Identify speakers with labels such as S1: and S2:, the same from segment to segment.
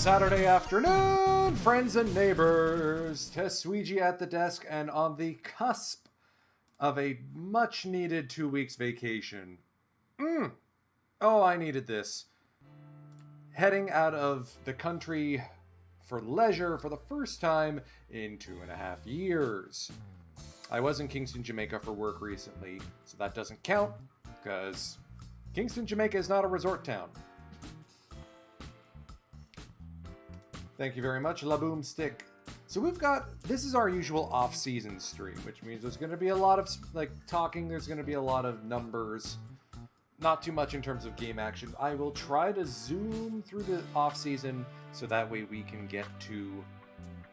S1: Saturday afternoon, friends and neighbors. Tesuiji at the desk and on the cusp of a much-needed 2 weeks vacation. Oh, I needed this. Heading out of the country for leisure for the first time in 2.5 years. I was in Kingston, Jamaica for work recently, so that doesn't count, because Kingston, Jamaica is not a resort town. Thank you very much, La Boom Stick. So this is our usual off-season stream, which means there's going to be a lot of, talking, there's going to be a lot of numbers. Not too much in terms of game action. I will try to zoom through the off-season, so that way we can get to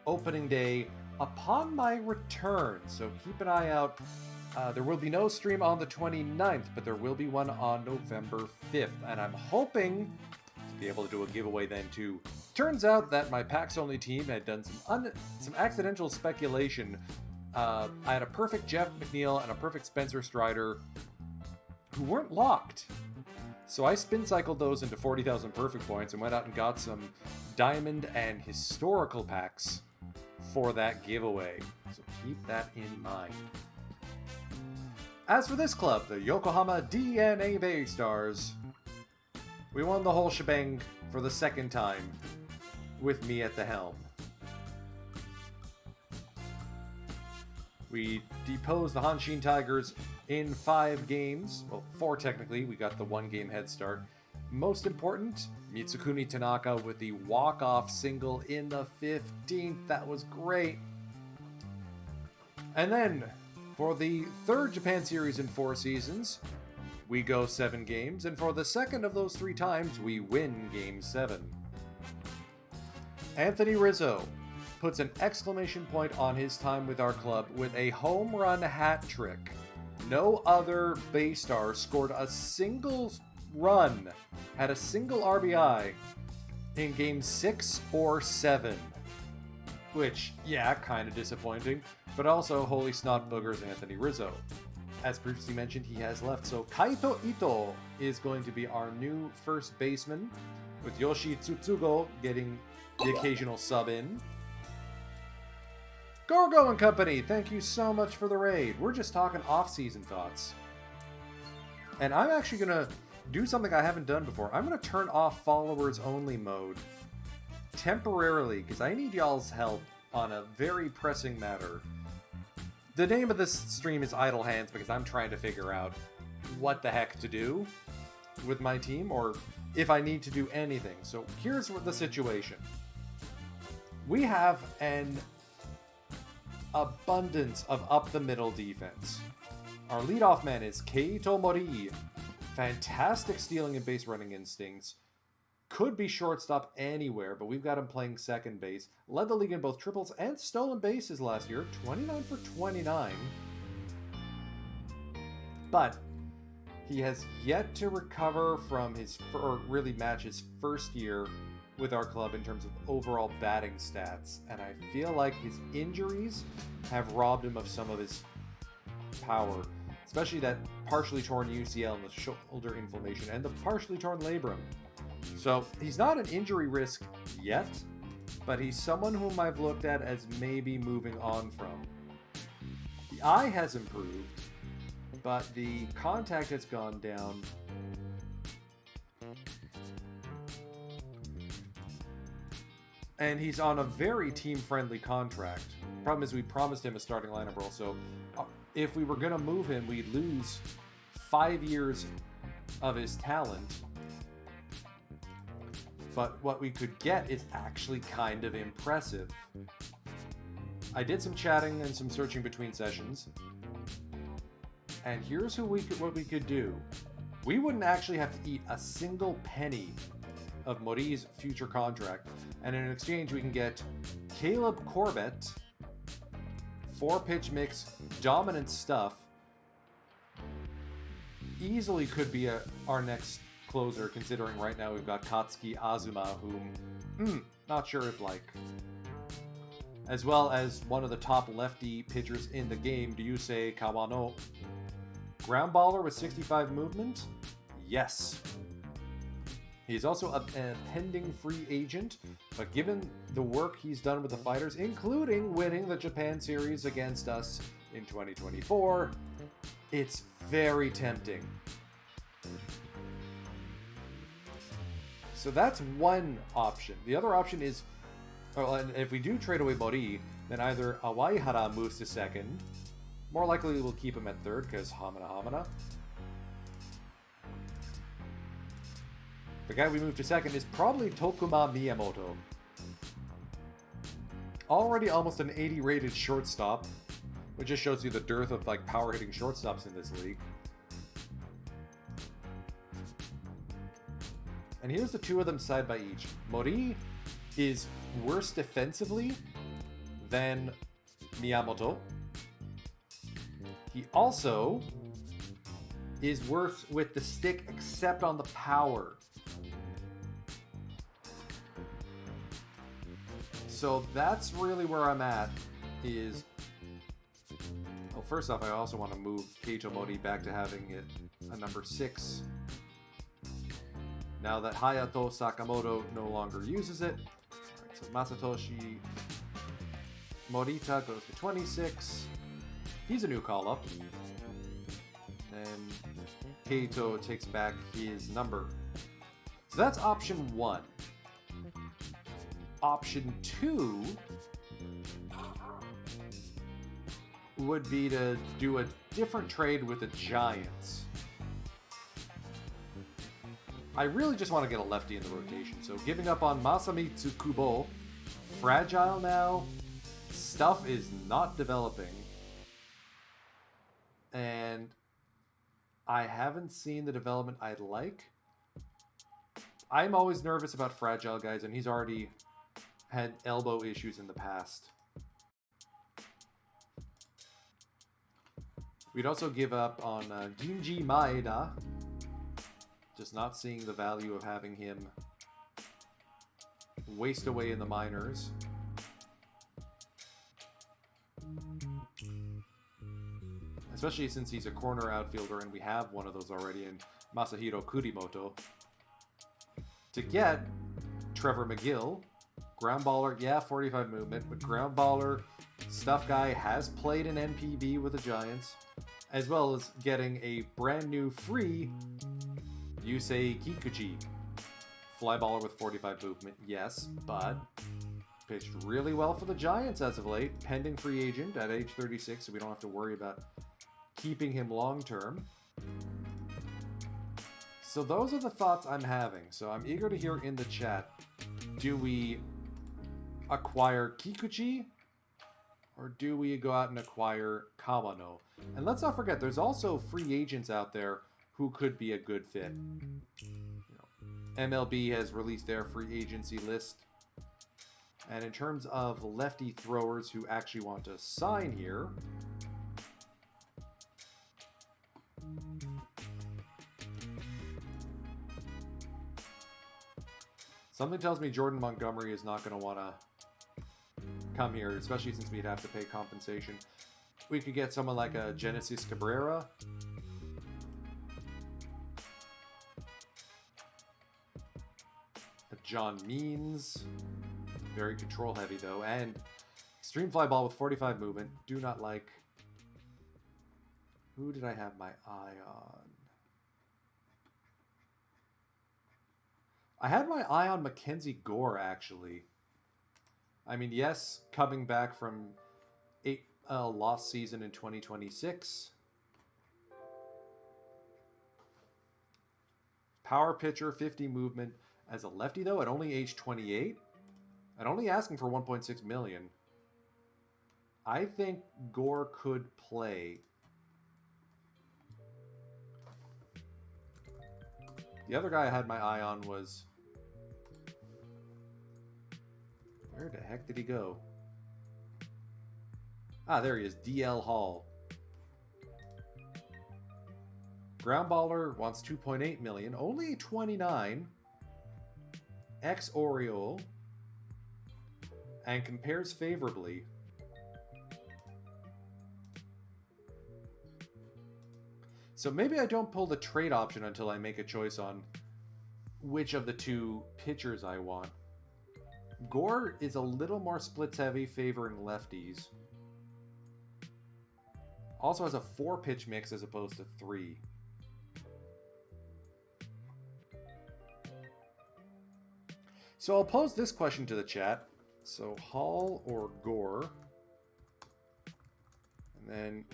S1: opening day upon my return. So keep an eye out. There will be no stream on the 29th, but there will be one on November 5th, and I'm hoping be able to do a giveaway then too. Turns out that my PAX only team had done some accidental speculation. I had a perfect Jeff McNeil and a perfect Spencer Strider who weren't locked. So I spin cycled those into 40,000 perfect points and went out and got some diamond and historical packs for that giveaway. So keep that in mind. As for this club, the Yokohama DNA Bay Stars, we won the whole shebang for the second time, with me at the helm. We deposed the Hanshin Tigers in 5 games. Well, 4 technically. We got the 1-game head start. Most important, Mitsukuni Tanaka with the walk-off single in the 15th. That was great. And then, for the 3rd Japan Series in 4 seasons, we go 7 games, and for the second of those 3 times, we win Game 7. Anthony Rizzo puts an exclamation point on his time with our club with a home run hat trick. No other Bay Star scored a single run, had a single RBI in Game 6 or 7. Which, yeah, kind of disappointing, but also holy snot boogers Anthony Rizzo. As previously mentioned, he has left, so Kaito Ito is going to be our new first baseman, with Yoshi Tsutsugo getting the occasional sub in. Gorgo and Company, thank you so much for the raid. We're just talking off-season thoughts. And I'm actually going to do something I haven't done before. I'm going to turn off followers only mode temporarily, because I need y'all's help on a very pressing matter. The name of this stream is Idle Hands because I'm trying to figure out what the heck to do with my team, or if I need to do anything. So here's the situation. We have an abundance of up-the-middle defense. Our leadoff man is Keito Mori. Fantastic stealing and base running instincts. Could be shortstop anywhere, but we've got him playing second base. Led the league in both triples and stolen bases last year, 29 for 29. But he has yet to recover from or really match his first year with our club in terms of overall batting stats. And I feel like his injuries have robbed him of some of his power, especially that partially torn UCL and the shoulder inflammation and the partially torn labrum. So he's not an injury risk yet, but he's someone whom I've looked at as maybe moving on from. The eye has improved, but the contact has gone down. And he's on a very team-friendly contract. Problem is we promised him a starting lineup role, so if we were going to move him, we'd lose 5 years of his talent. But what we could get is actually kind of impressive. I did some chatting and some searching between sessions. And here's what we could do. We wouldn't actually have to eat a single penny of Mori's future contract. And in exchange, we can get Caleb Corbett, 4-pitch mix, dominant stuff. Easily could be our next closer, considering right now we've got Katsuki Azuma, whom, not sure if like. As well as one of the top lefty pitchers in the game, Ryusei Kawano. Ground baller with 65 movement? Yes. He's also a pending free agent, but given the work he's done with the fighters, including winning the Japan Series against us in 2024, it's very tempting. So that's one option. The other option is, and if we do trade away Mori, then either Awaihara moves to second. More likely we'll keep him at third because Hamana. The guy we move to second is probably Tokuma Miyamoto. Already almost an 80 rated shortstop, which just shows you the dearth of like power hitting shortstops in this league. And here's the two of them side by each. Mori is worse defensively than Miyamoto. He also is worse with the stick except on the power. So that's really where I'm at, is... Well, first off, I also want to move Keito Mori back to having it a number 6. Now that Hayato Sakamoto no longer uses it. Alright, so Masatoshi Morita goes to 26. He's a new call-up. And Keito takes back his number. So that's option 1. Option 2 would be to do a different trade with the Giants. I really just want to get a lefty in the rotation, so giving up on Masamitsu Kubo. Fragile now. Stuff is not developing. And I haven't seen the development I'd like. I'm always nervous about fragile guys, and he's already had elbow issues in the past. We'd also give up on Ginji Maeda. Just not seeing the value of having him waste away in the minors. Especially since he's a corner outfielder and we have one of those already in Masahiro Kurimoto. To get Trevor McGill, ground baller, yeah, 45 movement, but ground baller, stuff guy, has played in NPB with the Giants, as well as getting a brand new free Yusei Kikuchi. Fly baller with 45 movement, yes, but pitched really well for the Giants as of late, pending free agent at age 36, so we don't have to worry about keeping him long term. So those are the thoughts I'm having. So I'm eager to hear in the chat, do we acquire Kikuchi or do we go out and acquire Kawano? And let's not forget, there's also free agents out there who could be a good fit. MLB has released their free agency list. And in terms of lefty throwers who actually want to sign here, something tells me Jordan Montgomery is not going to want to come here, especially since we'd have to pay compensation. We could get someone like a Genesis Cabrera. A John Means. Very control heavy though. And extreme fly ball with 45 movement. Do not like. Who did I have my eye on? I had my eye on Mackenzie Gore, actually. I mean, yes, coming back from a lost season in 2026. Power pitcher, 50 movement. As a lefty, though, at only age 28, and only asking for 1.6 million, I think Gore could play. The other guy I had my eye on was... Where the heck did he go? Ah, there he is. DL Hall. Ground baller wants 2.8 million. Only 29. Ex-Oriole. And compares favorably. So maybe I don't pull the trade option until I make a choice on which of the two pitchers I want. Gore is a little more splits heavy, favoring lefties. Also has a 4-pitch mix as opposed to 3. So I'll pose this question to the chat. So Hall or Gore? And then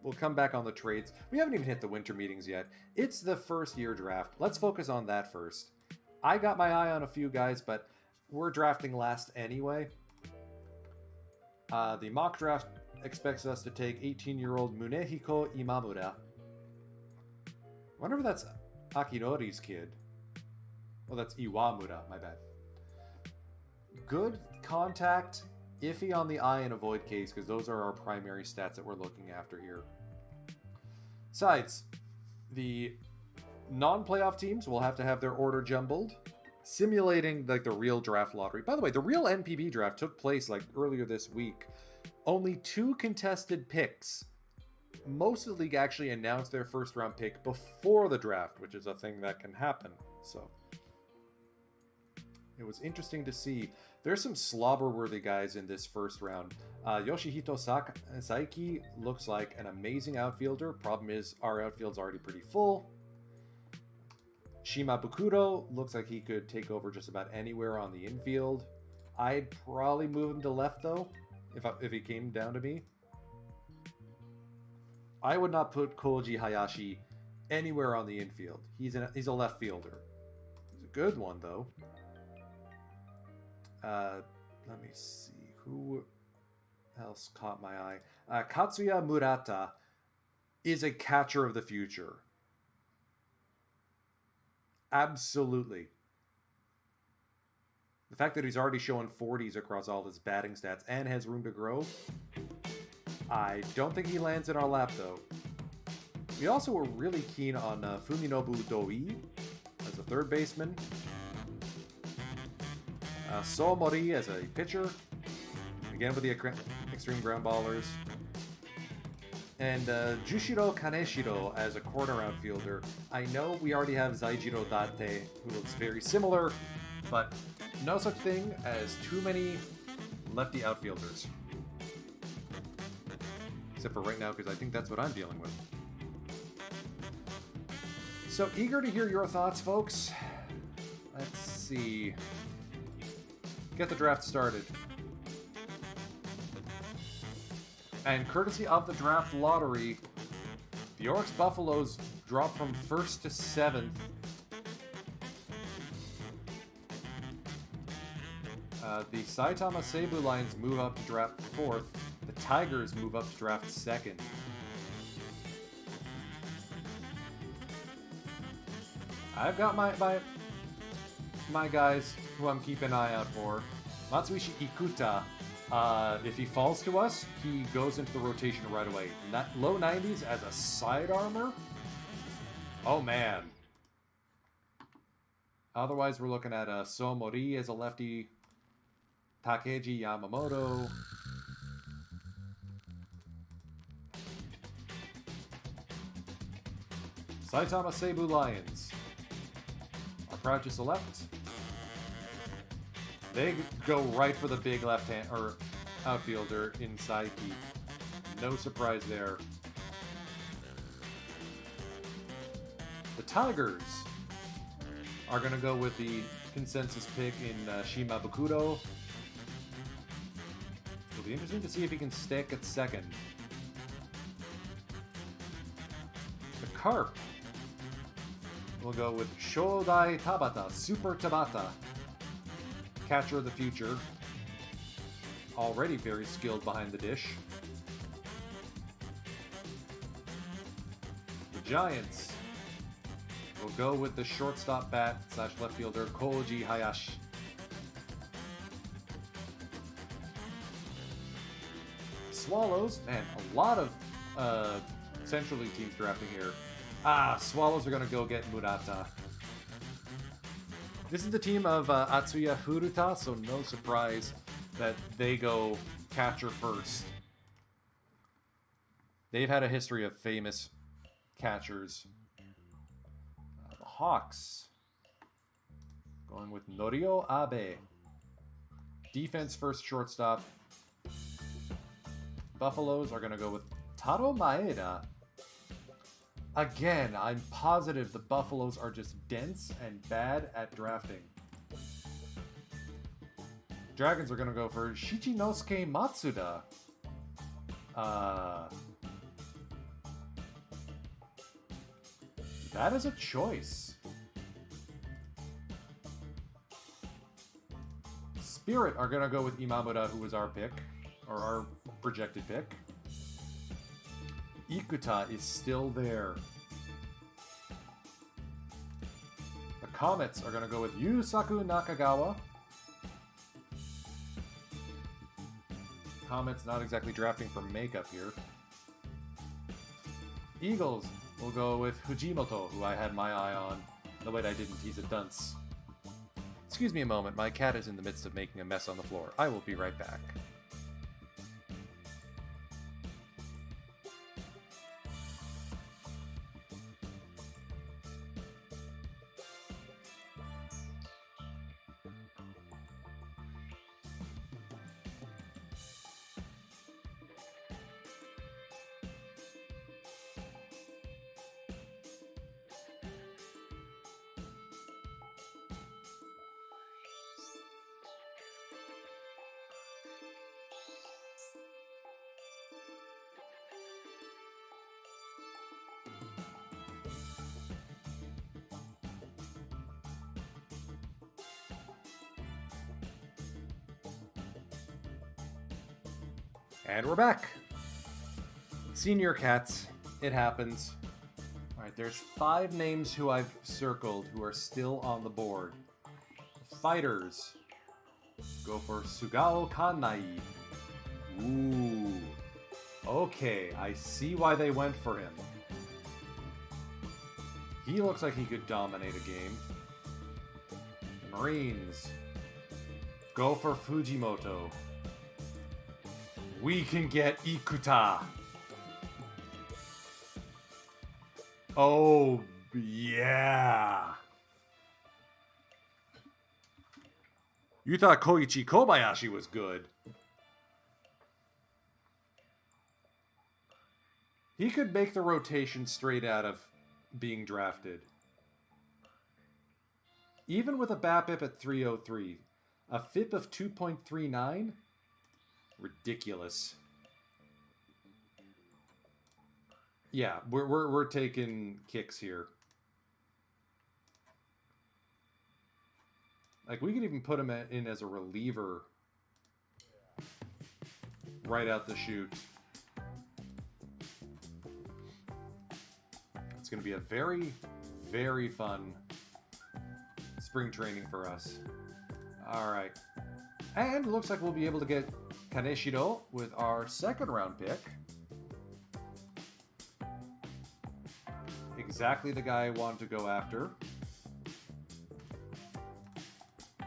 S1: we'll come back on the trades. We haven't even hit the winter meetings yet. It's the first year draft. Let's focus on that first. I got my eye on a few guys, but we're drafting last anyway. The mock draft expects us to take 18-year-old Munehiko Imamura. I wonder if that's Akinori's kid. Well, that's Iwamura, my bad. Good contact, iffy on the eye and avoid case, because those are our primary stats that we're looking after here. Besides, the non-playoff teams will have to have their order jumbled, simulating like the real draft lottery. By the way, the real NPB draft took place like earlier this week. Only 2 contested picks. Most of the league actually announced their first round pick before the draft, which is a thing that can happen. So it was interesting to see. There's some slobber-worthy guys in this first round. Yoshihito Saiki looks like an amazing outfielder. Problem is, our outfield's already pretty full. Shima Bukuro looks like he could take over just about anywhere on the infield. I'd probably move him to left, though, if he came down to me. I would not put Koji Hayashi anywhere on the infield. He's a left fielder. He's a good one, though. Let me see. Who else caught my eye? Katsuya Murata is a catcher of the future. Absolutely. The fact that he's already showing 40s across all his batting stats and has room to grow, I don't think he lands in our lap, though. We also were really keen on Fuminobu Doi as a third baseman. So Mori as a pitcher. Again with the extreme ground ballers. And Jushiro Kaneshiro as a corner outfielder. I know we already have Zaijiro Date, who looks very similar, but no such thing as too many lefty outfielders. Except for right now, because I think that's what I'm dealing with. So eager to hear your thoughts, folks. Let's see. Get the draft started. And courtesy of the draft lottery, the Oryx Buffaloes drop from 1st to 7th. The Saitama Seibu Lions move up to draft 4th. The Tigers move up to draft 2nd. I've got my guys who I'm keeping an eye out for. Matsuishi Ikuta. If he falls to us, he goes into the rotation right away. Low 90s as a side armor? Oh, man. Otherwise, we're looking at Somori as a lefty. Takeji Yamamoto. Saitama Seibu Lions are proud to select. They go right for the big left-hand or outfielder in Saiki. No surprise there. The Tigers are going to go with the consensus pick in Shima Bukuro. It'll be interesting to see if he can stick at 2nd. The Carp will go with Shodai Tabata, Super Tabata. Catcher of the future. Already very skilled behind the dish. The Giants will go with the shortstop bat / left fielder Koji Hayashi. Swallows, man, a lot of Central League teams drafting here. Swallows are going to go get Murata. This is the team of Atsuya Furuta, so no surprise that they go catcher first. They've had a history of famous catchers. The Hawks Going with Norio Abe. Defense first shortstop. Buffaloes are going to go with Taro Maeda. Again, I'm positive the Buffaloes are just dense and bad at drafting. Dragons are going to go for Shichinosuke Matsuda. That is a choice. Spirit are going to go with Imamura, who was our pick, or our projected pick. Ikuta is still there. The Comets are going to go with Yusaku Nakagawa. Comets not exactly drafting for makeup here. Eagles will go with Fujimoto, who I had my eye on. No, wait, I didn't. He's a dunce. Excuse me a moment. My cat is in the midst of making a mess on the floor. I will be right back. And we're back. Senior cats. It happens. Alright, there's 5 names who I've circled who are still on the board. Fighters. Go for Sugao Kanai. Ooh. Okay, I see why they went for him. He looks like he could dominate a game. Marines. Go for Fujimoto. We can get Ikuta. Oh, yeah. You thought Koichi Kobayashi was good. He could make the rotation straight out of being drafted. Even with a BABIP at 303, a FIP of 2.39? Ridiculous. Yeah, we're taking kicks here. Like, we could even put him in as a reliever right out the chute. It's going to be a very, very fun spring training for us. All right. And it looks like we'll be able to get Kaneshiro with our second round pick. Exactly the guy I wanted to go after.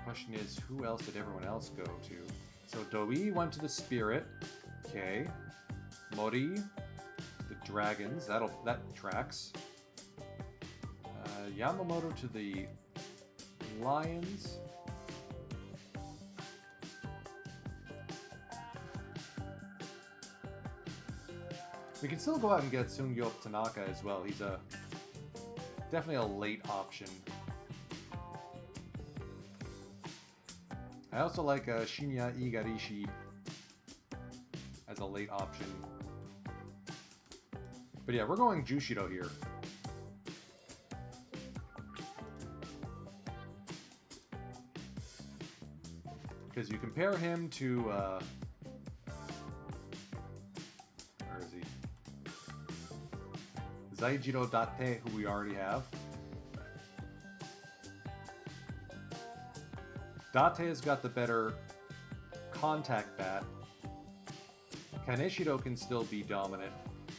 S1: Question is, who else did everyone else go to? So Doi went to the Spirit. Okay. Mori, the Dragons. That tracks. Yamamoto to the Lions. We can still go out and get Sungyop Tanaka as well. He's definitely a late option. I also like Shinya Igarishi as a late option. But yeah, we're going Jushiro here. Because you compare him to... where is he? Zaijiro Date, who we already have. Date's got the better contact bat. Kaneshiro can still be dominant.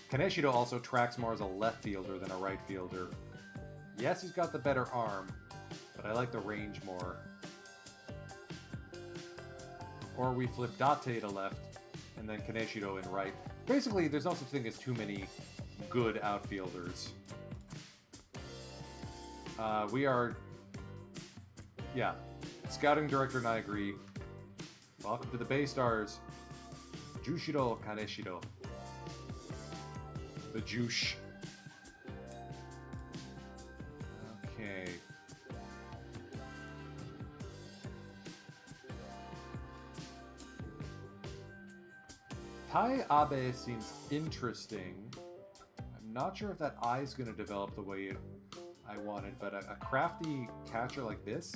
S1: Kaneshiro also tracks more as a left fielder than a right fielder. Yes, he's got the better arm, but I like the range more. Or we flip Date to left, and then Kaneshiro in right. Basically, there's no such thing as too many good outfielders. We are Yeah. Scouting director and I agree. Welcome to the Bay Stars. Jushiro Kaneshiro. The Jush. Okay. Tai Abe seems interesting. I'm not sure if that eye is going to develop the way I wanted, but a crafty catcher like this,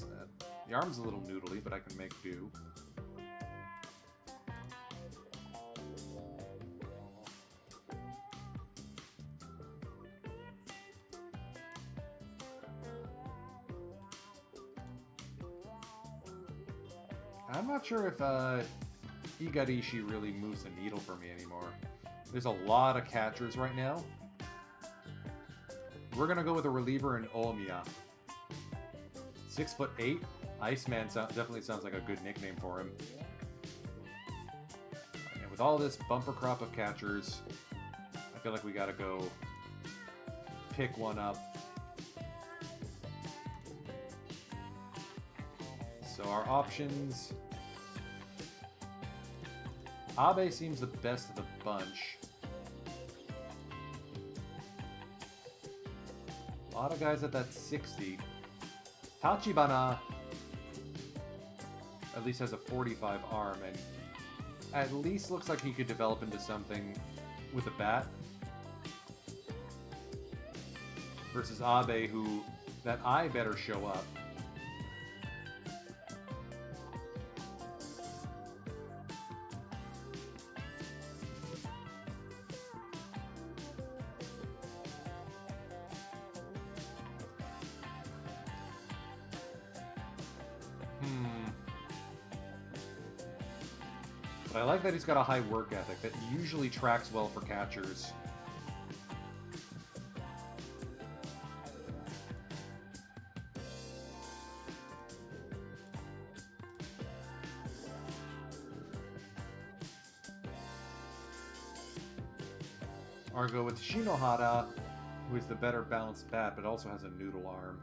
S1: the arm's a little noodly, but I can make do. I'm not sure if Igarishi really moves the needle for me anymore. There's a lot of catchers right now. We're gonna go with a reliever in Omiya. 6'8". Iceman definitely sounds like a good nickname for him. And with all this bumper crop of catchers, I feel like we gotta go pick one up. So our options... Abe seems the best of the bunch. A lot of guys at that 60. Tachibana at least has a 45 arm and at least looks like he could develop into something with a bat. Versus Abe, who that eye better show up. But I like that he's got a high work ethic that usually tracks well for catchers. Or go with Shinohara, who is the better balanced bat, but also has a noodle arm.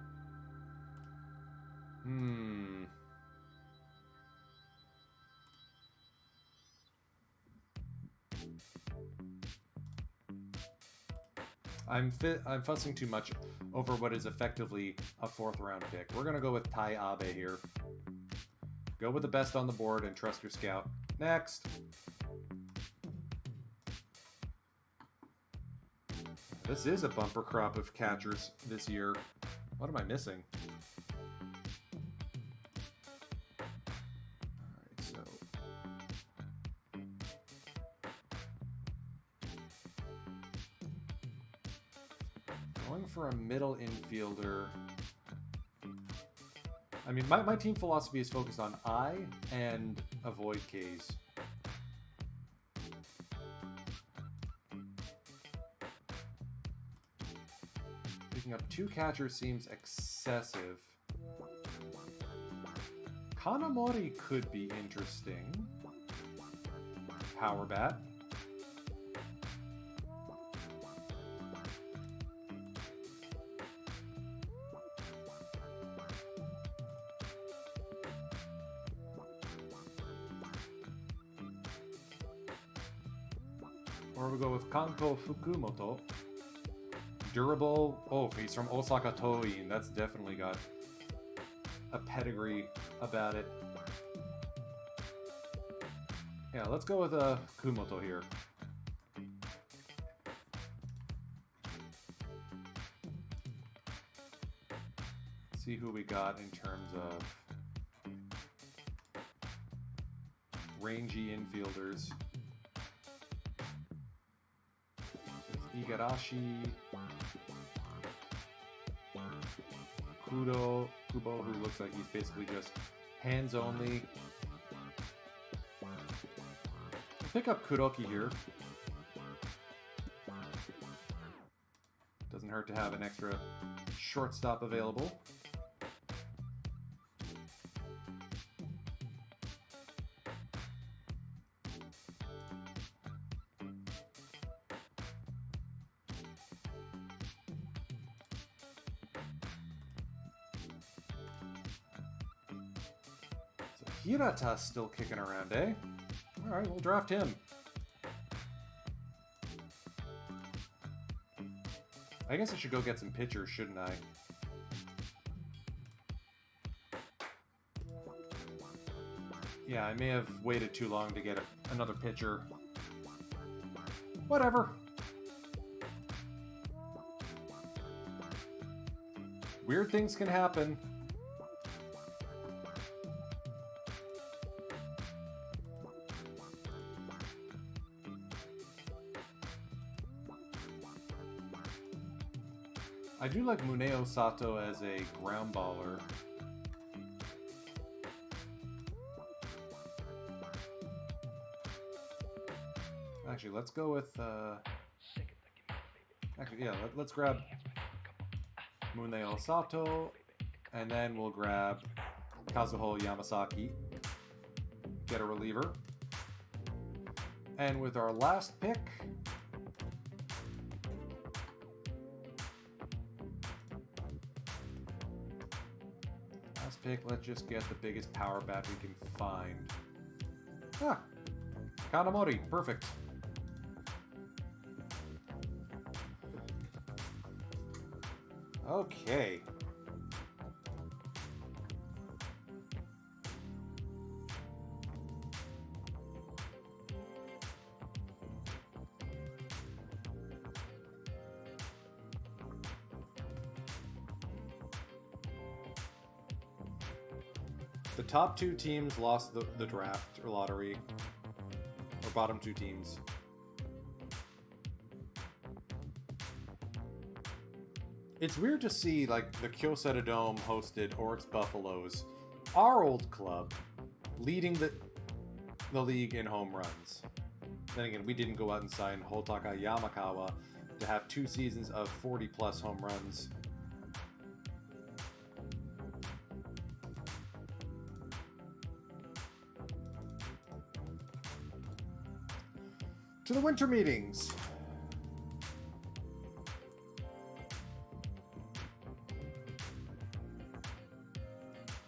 S1: I'm fussing too much over what is effectively a 4th round pick. We're gonna go with Tai Abe here. Go with the best on the board and trust your scout. Next. This is a bumper crop of catchers this year. What am I missing? Alright, so... going for a middle infielder. I mean, my team philosophy is focused on I and avoid Ks. Picking up 2 catchers seems excessive. Kanamori could be interesting. Power bat. Or we go with Kanko Fukumoto. Durable. Oh, he's from Osaka Toei, and that's definitely got a pedigree about it. Yeah, let's go with Kumoto here. See who we got in terms of rangy infielders. Igarashi, Kubo, who looks like he's basically just hands only. Pick up Kuroki here. Doesn't hurt to have an extra shortstop available. Hirata's still kicking around, eh? Alright, we'll draft him. I guess I should go get some pitchers, shouldn't I? Yeah, I may have waited too long to get another pitcher. Whatever. Weird things can happen. I do like Muneo Sato as a ground baller. Actually, let's go with... Actually, yeah, let's grab Muneo Sato, and then we'll grab Kazuho Yamasaki. Get a reliever. And with our last pick... let's just get the biggest power bat we can find. Ah! Kanamori, perfect. Okay. The top two teams lost the draft or lottery, or bottom two teams. It's weird to see, like, the Kyocera Dome hosted Oryx Buffaloes, our old club, leading the league in home runs. Then again, we didn't go out and sign Hotaka Yamakawa to have 2 seasons of 40-plus home runs. To the winter meetings.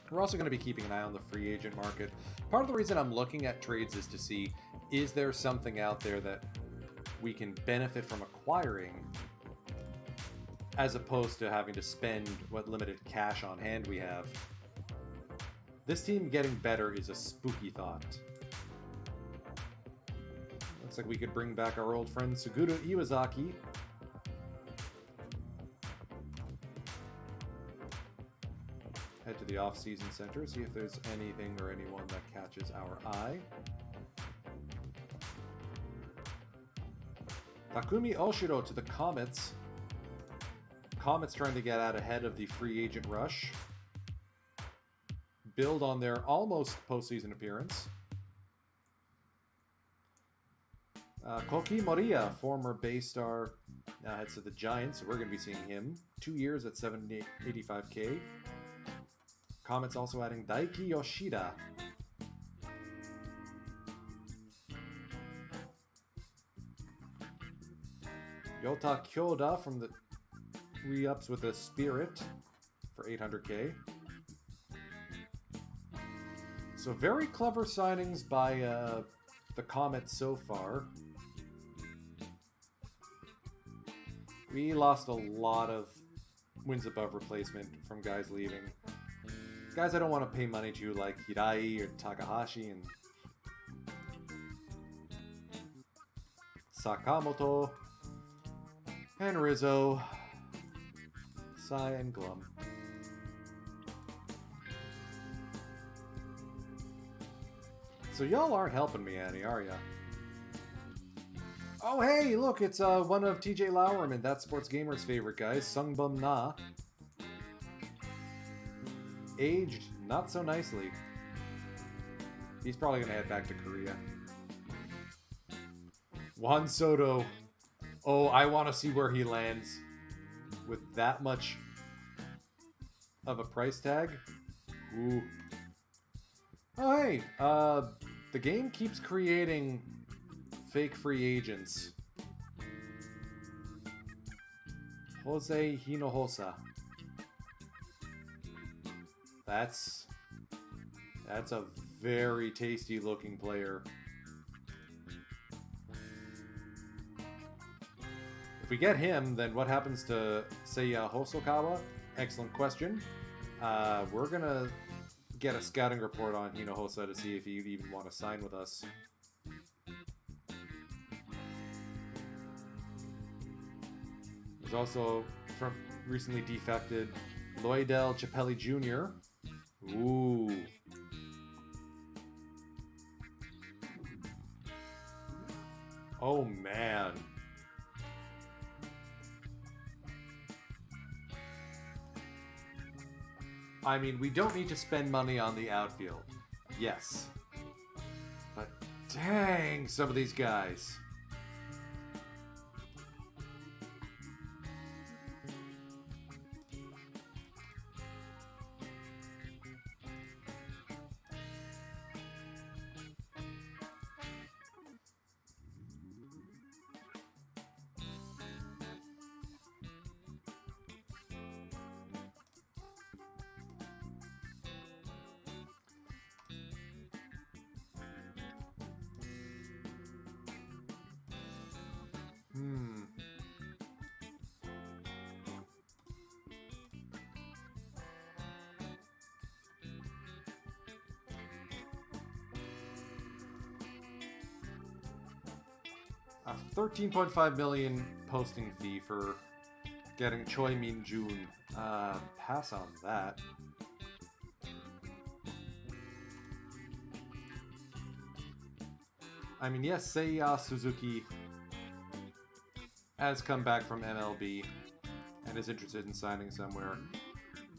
S1: We're also going to be keeping an eye on the free agent market. Part of the reason I'm looking at trades is to see, is there something out there that we can benefit from acquiring, as opposed to having to spend what limited cash on hand we have. This team getting better is a spooky thought. Looks like we could bring back our old friend Suguru Iwazaki. Head to the off-season center, see if there's anything or anyone that catches our eye. Takumi Oshiro to the Comets. Comets trying to get out ahead of the free agent rush. Build on their almost postseason appearance. Koki Moriya, former Bay Star, now heads to the Giants, so we're going to be seeing him. 2 years at $785K. Comets also adding Daiki Yoshida. Yota Kyoda from the re-ups with a Spirit for $800K. So very clever signings by the Comets so far. We lost a lot of wins above replacement from guys leaving. Guys I don't want to pay money to, like Hirai or Takahashi and Sakamoto and Rizzo, Sai and Glum. So y'all aren't helping me any, are ya? Oh hey, look, it's one of TJ Lowerman, That Sports Gamer's favorite guys, Sungbum Na. Aged not so nicely. He's probably gonna head back to Korea. Juan Soto. Oh, I want to see where he lands with that much of a price tag. Ooh. Oh hey, the game keeps creating fake free agents. Jose Hinojosa. That's a very tasty looking player. If we get him, then what happens to Seiya Hosokawa? Excellent question. We're gonna get a scouting report on Hinohosa to see if he'd even want to sign with us. There's also, from recently defected, Loidel Chappelli Jr. Ooh. Oh, man. I mean, we don't need to spend money on the outfield. Yes. But dang, some of these guys. A 13.5 million posting fee for getting Choi Min Jun. Pass on that. I mean, yes, Seiya Suzuki has come back from MLB and is interested in signing somewhere.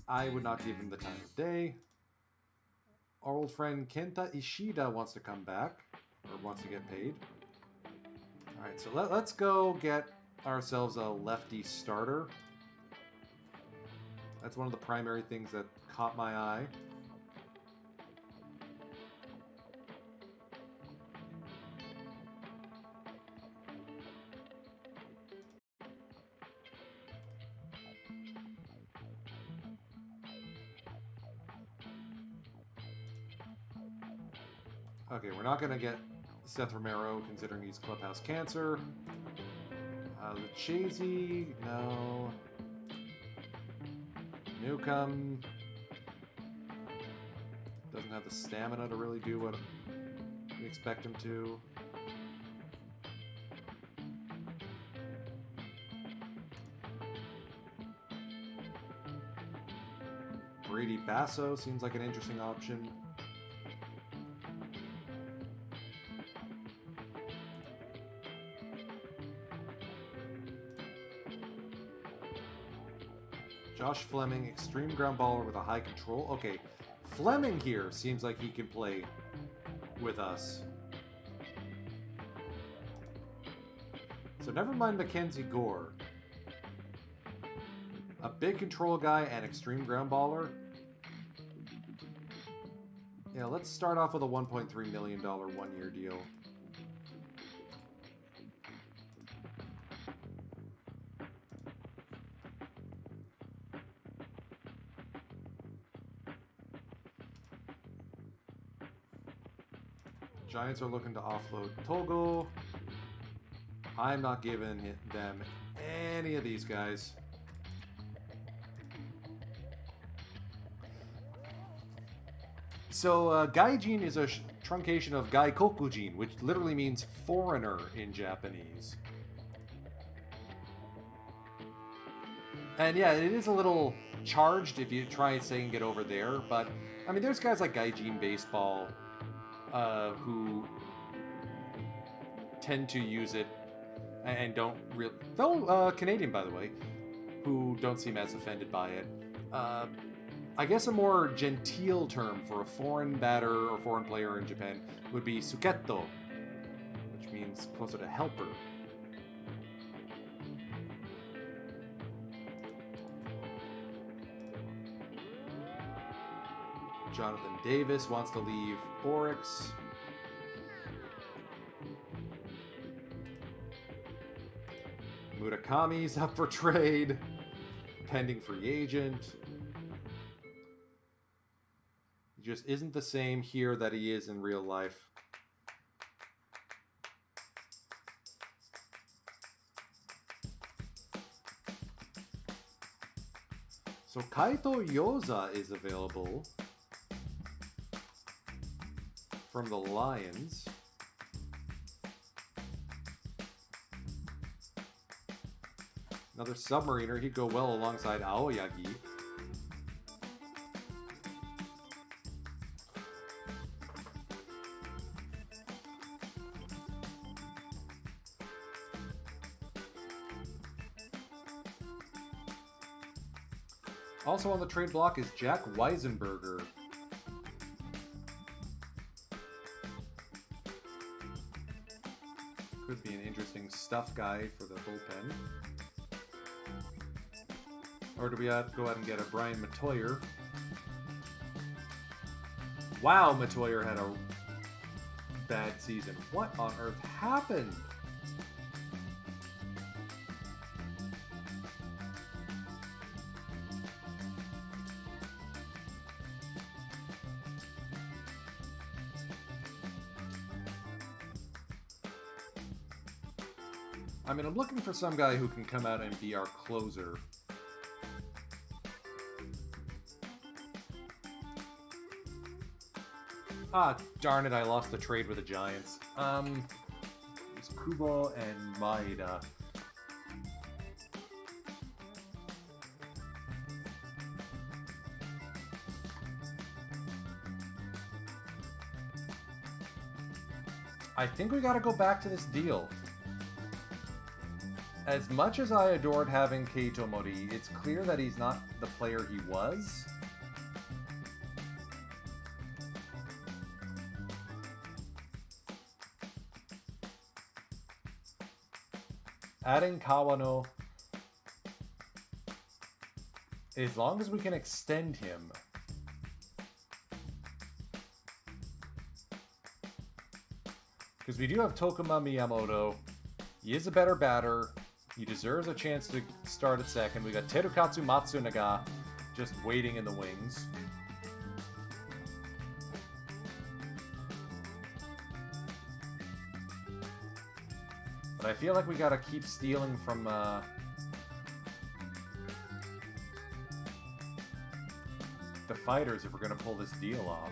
S1: I would not give him the time of day. Our old friend Kenta Ishida wants to come back, or wants to get paid. Alright, so let's go get ourselves a lefty starter. That's one of the primary things that caught my eye. Okay, we're not going to get Seth Romero, considering he's clubhouse cancer. Lucchese, no. Newcomb doesn't have the stamina to really do what we expect him to. Brady Basso seems like an interesting option. Josh Fleming, extreme ground baller with a high control. Okay, Fleming here seems like he can play with us. So never mind Mackenzie Gore. A big control guy and extreme ground baller. Yeah, let's start off with a $1.3 million one-year deal. Giants are looking to offload Togo. I'm not giving them any of these guys. So, Gaijin is a truncation of Gaikokujin, which literally means foreigner in Japanese. And yeah, it is a little charged if you try saying it over there, but, I mean, there's guys like Gaijin Baseball who tend to use it and don't really... Though, Canadian, by the way, who don't seem as offended by it. I guess a more genteel term for a foreign batter or foreign player in Japan would be suketo, which means closer to helper. Jonathan Davis wants to leave Oryx. Murakami's up for trade, pending free agent. He just isn't the same here that he is in real life. So Kaito Yoza is available from the Lions. Another submariner. He'd go well alongside Aoyagi. Also on the trade block is Jack Weisenberger. Could be an interesting stuff guy for the bullpen. Or do we go ahead and get a Brian Matoyer? Wow, Matoyer had a bad season. What on earth happened? I mean, I'm looking for some guy who can come out and be our closer. Ah, darn it, I lost the trade with the Giants. It's Kubo and Maeda. I think we gotta go back to this deal. As much as I adored having Keito Mori, it's clear that he's not the player he was. Adding Kawano, as long as we can extend him. Because we do have Tokuma Miyamoto. He is a better batter. He deserves a chance to start at second. We got Terukatsu Matsunaga just waiting in the wings. But I feel like we gotta keep stealing from the fighters if we're gonna pull this deal off.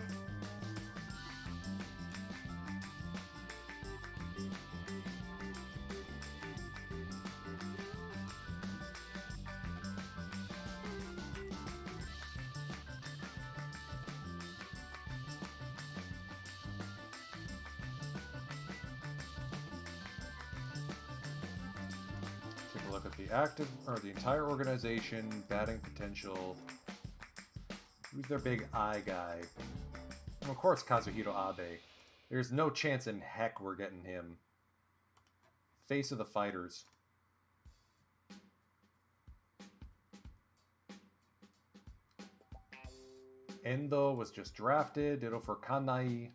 S1: Look at the active, or the entire organization, batting potential. Who's their big eye guy? Well, of course, Kazuhiro Abe. There's no chance in heck we're getting him. Face of the fighters. Endo was just drafted. Ditto for Kanai.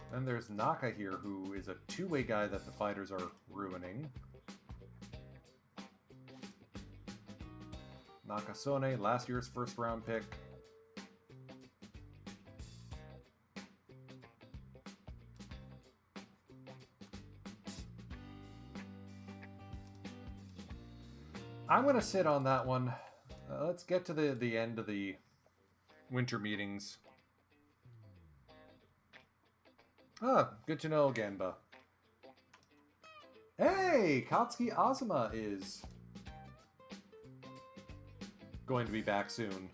S1: Then there's Naka here, who is a two-way guy that the fighters are ruining. Nakasone, last year's first-round pick. I'm going to sit on that one. Let's get to the end of the winter meetings. Ah, good to know, Genba. Hey, Katsuki Azuma is going to be back soon.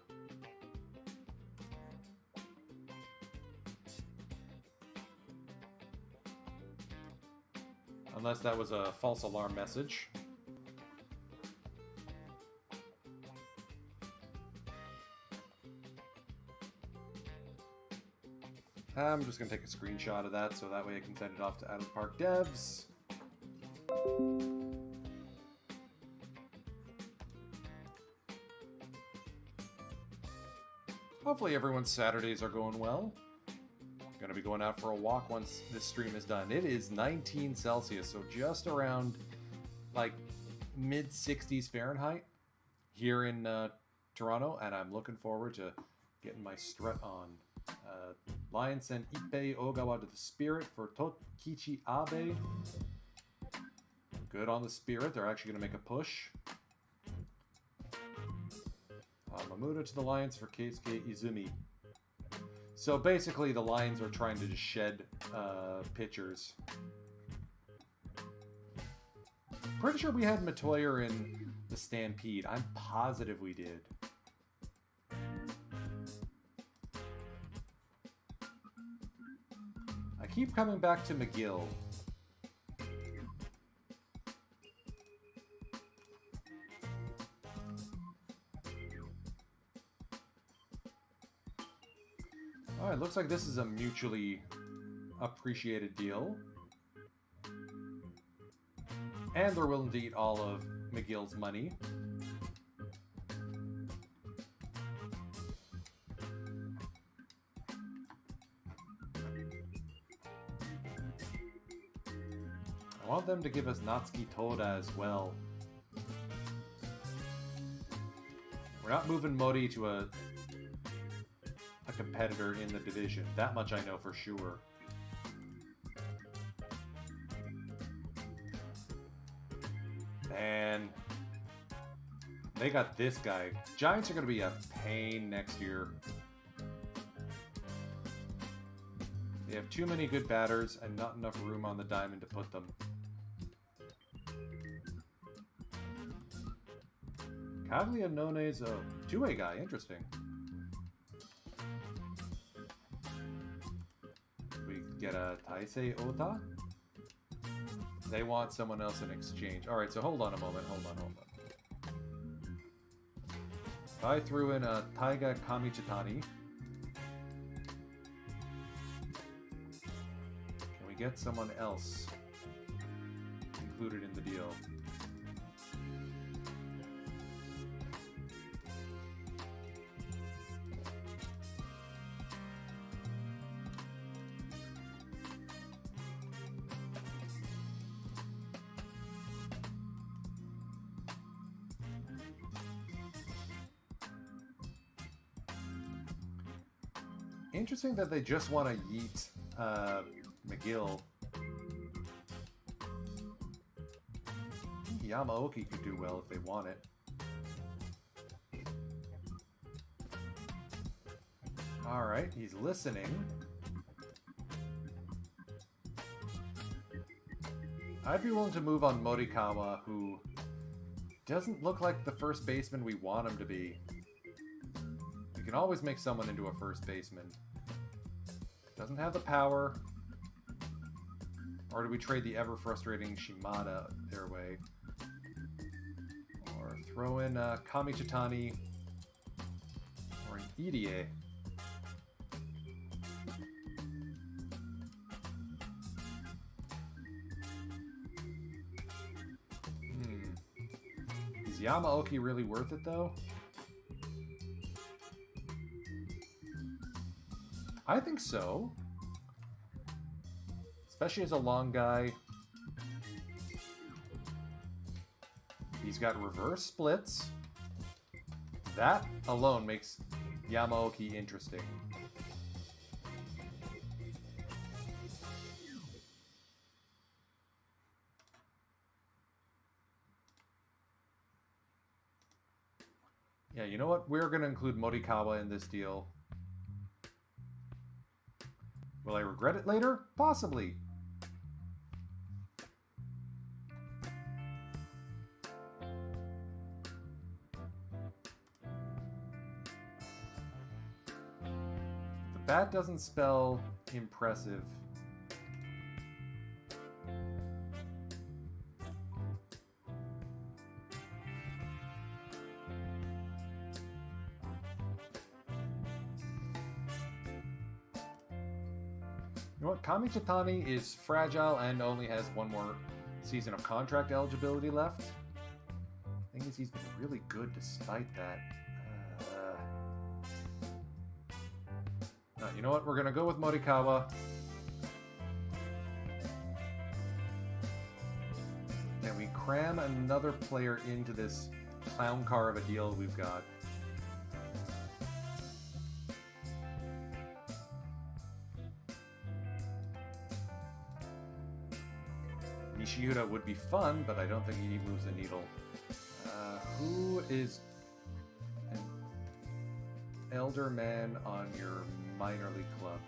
S1: Unless that was a false alarm message. I'm just going to take a screenshot of that so that way I can send it off to Adam Park devs. Hopefully everyone's Saturdays are going well. gonna be going out for a walk once this stream is done. It is 19 Celsius, so just around like mid 60s Fahrenheit here in Toronto, and I'm looking forward to getting my strut on. Lion sent Ippei Ogawa to the Spirit for Tokichi Abe. Good on the Spirit. They're actually going to make a push. Mamuda to the Lions for Keisuke Izumi. So basically the Lions are trying to just shed pitchers. Pretty sure we had Matoyer in the Stampede. I'm positive we did. I keep coming back to McGill. Alright, looks like this is a mutually appreciated deal. And they're willing to eat all of McGill's money. I want them to give us Natsuki Toda as well. We're not moving Mori to a competitor in the division. That much I know for sure. Man. They got this guy. Giants are going to be a pain next year. They have too many good batters and not enough room on the diamond to put them. Caglianone's a two-way guy. Interesting. We get a Taisei Ota. They want someone else in exchange. Alright, so hold on a moment. Hold on. I threw in a Taiga Kamichitani. Can we get someone else included in the deal? Interesting that they just want to yeet McGill. Yamaoki could do well if they want it. Alright, he's listening. I'd be willing to move on Morikawa, who doesn't look like the first baseman we want him to be. We can always make someone into a first baseman. Doesn't have the power. Or do we trade the ever-frustrating Shimada their way? Or throw in Kamichitani or an Idie. Is Yamaoki really worth it, though? I think so. Especially as a long guy. He's got reverse splits. That alone makes Yamaoki interesting. Yeah, you know what? We're going to include Morikawa in this deal. Will I regret it later? Possibly. The bat doesn't spell impressive. You know what? Kamichitani is fragile and only has one more season of contract eligibility left. Thing is, he's been really good despite that. You know what? We're going to go with Morikawa. And we cram another player into this clown car of a deal we've got. Nishiura would be fun, but I don't think he moves the needle. Who is an elder man on your minor league club?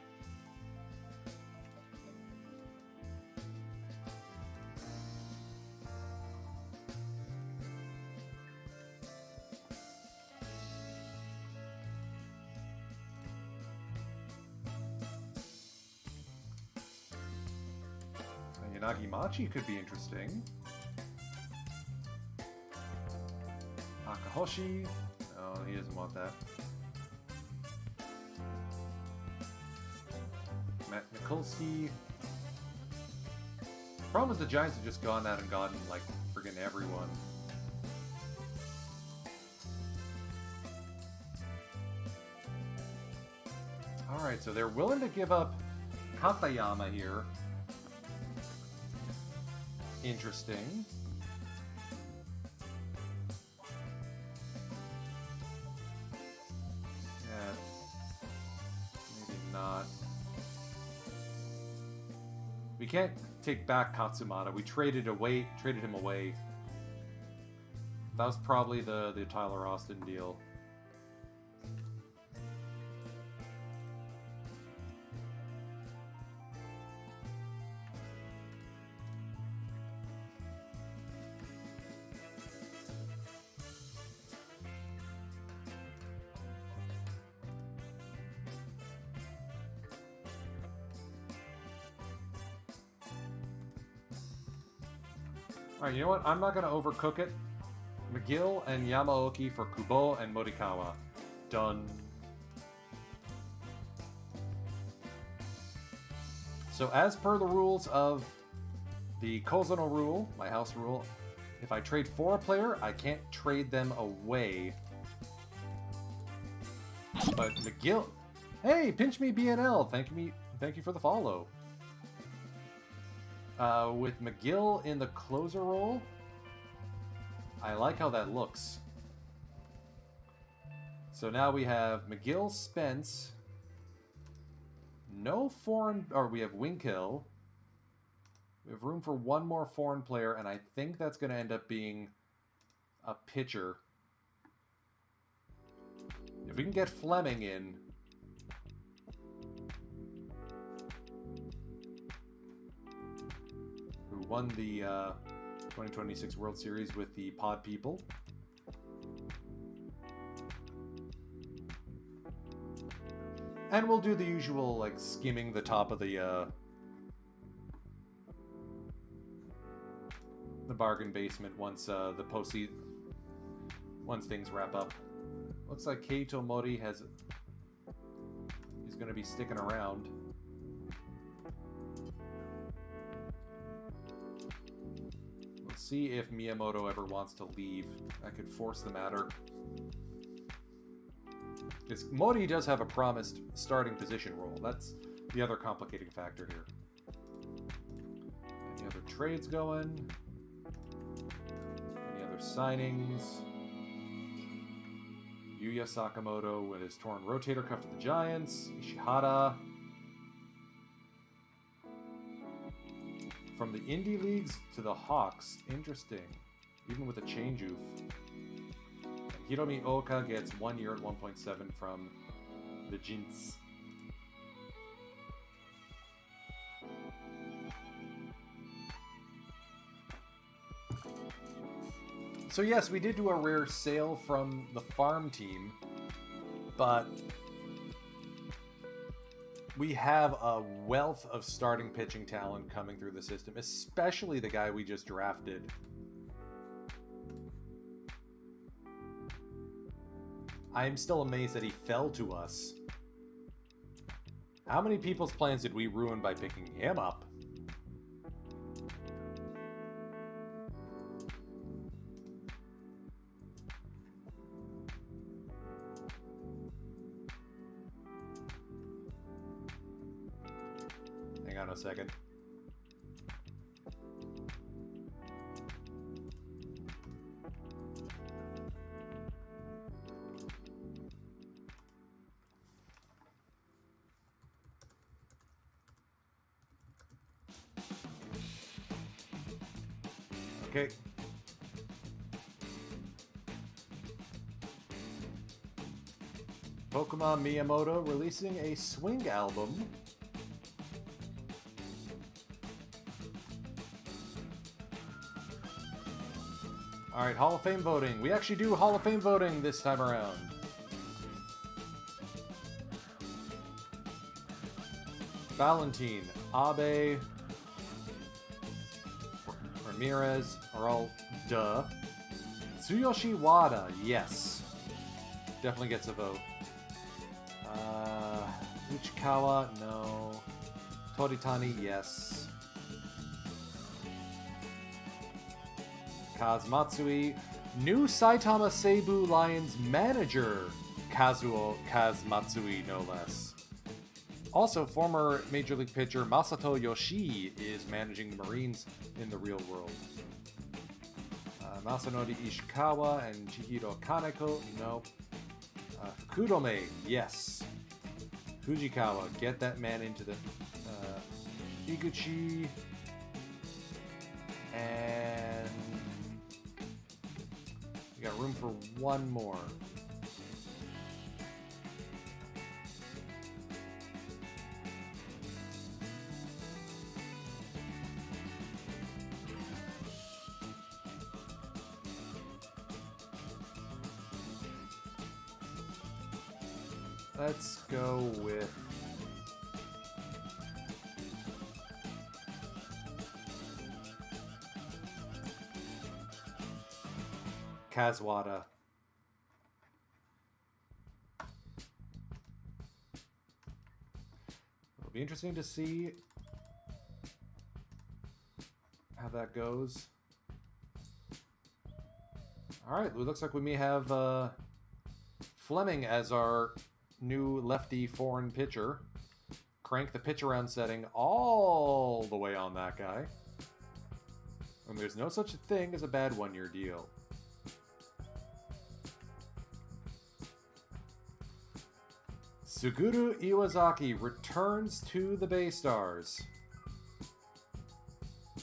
S1: Nagimachi could be interesting. Akahoshi. Oh, he doesn't want that. Matt Mikulski. Problem is the Giants have just gone out and gotten, like, friggin' everyone. Alright, so they're willing to give up Katayama here. Interesting. Yeah. Maybe not. We can't take back Katsumata. We traded him away. That was probably the Tyler Austin deal. Alright, you know what? I'm not going to overcook it. McGill and Yamaoki for Kubo and Morikawa. Done. So as per the rules of the Kozono rule, my house rule, if I trade for a player, I can't trade them away. But McGill... Hey, Pinch Me BNL! Thank you for the follow. With McGill in the closer role, I like how that looks. So now we have McGill, Spence, no foreign, or we have Winkill. We have room for one more foreign player, and I think that's going to end up being a pitcher. If we can get Fleming in, who won the 2026 World Series with the Pod People. And we'll do the usual, like, skimming the top of the bargain basement once the postseason, once things wrap up. Looks like Keito Mori he's going to be sticking around. We'll see if Miyamoto ever wants to leave. I could force the matter. Because Mori does have a promised starting position role. That's the other complicating factor here. Any other trades going? Any other signings? Yuya Sakamoto with his torn rotator cuff to the Giants. Ishihara. From the indie leagues to the Hawks. Interesting. Even with a change oof. Hiromi Oka gets 1 year at 1.7 from the Jints. So yes, we did do a rare sale from the farm team, but we have a wealth of starting pitching talent coming through the system, especially the guy we just drafted. I am still amazed that he fell to us. How many people's plans did we ruin by picking him up? a second. Okay. Pokemon Miyamoto releasing a Swing album. Alright, Hall of Fame voting. We actually do Hall of Fame voting this time around. Valentine, Abe, Ramirez are all duh. Tsuyoshi Wada, yes. Definitely gets a vote. Uchikawa, no. Toritani, yes. Kazmatsui, new Saitama Seibu Lions manager, Kazuo Kazmatsui, no less. Also, former Major League pitcher Masato Yoshii is managing the Marines in the real world. Masanori Ishikawa and Chihiro Kaneko, no. Fukudome, yes. Fujikawa, get that man into the Iguchi. And we got room for one more. Let's go with Kazwada. It'll be interesting to see how that goes. Alright, it looks like we may have Fleming as our new lefty foreign pitcher. Crank the pitch around setting all the way on that guy. And there's no such a thing as a bad one-year deal. Suguru Iwazaki returns to the Bay Stars.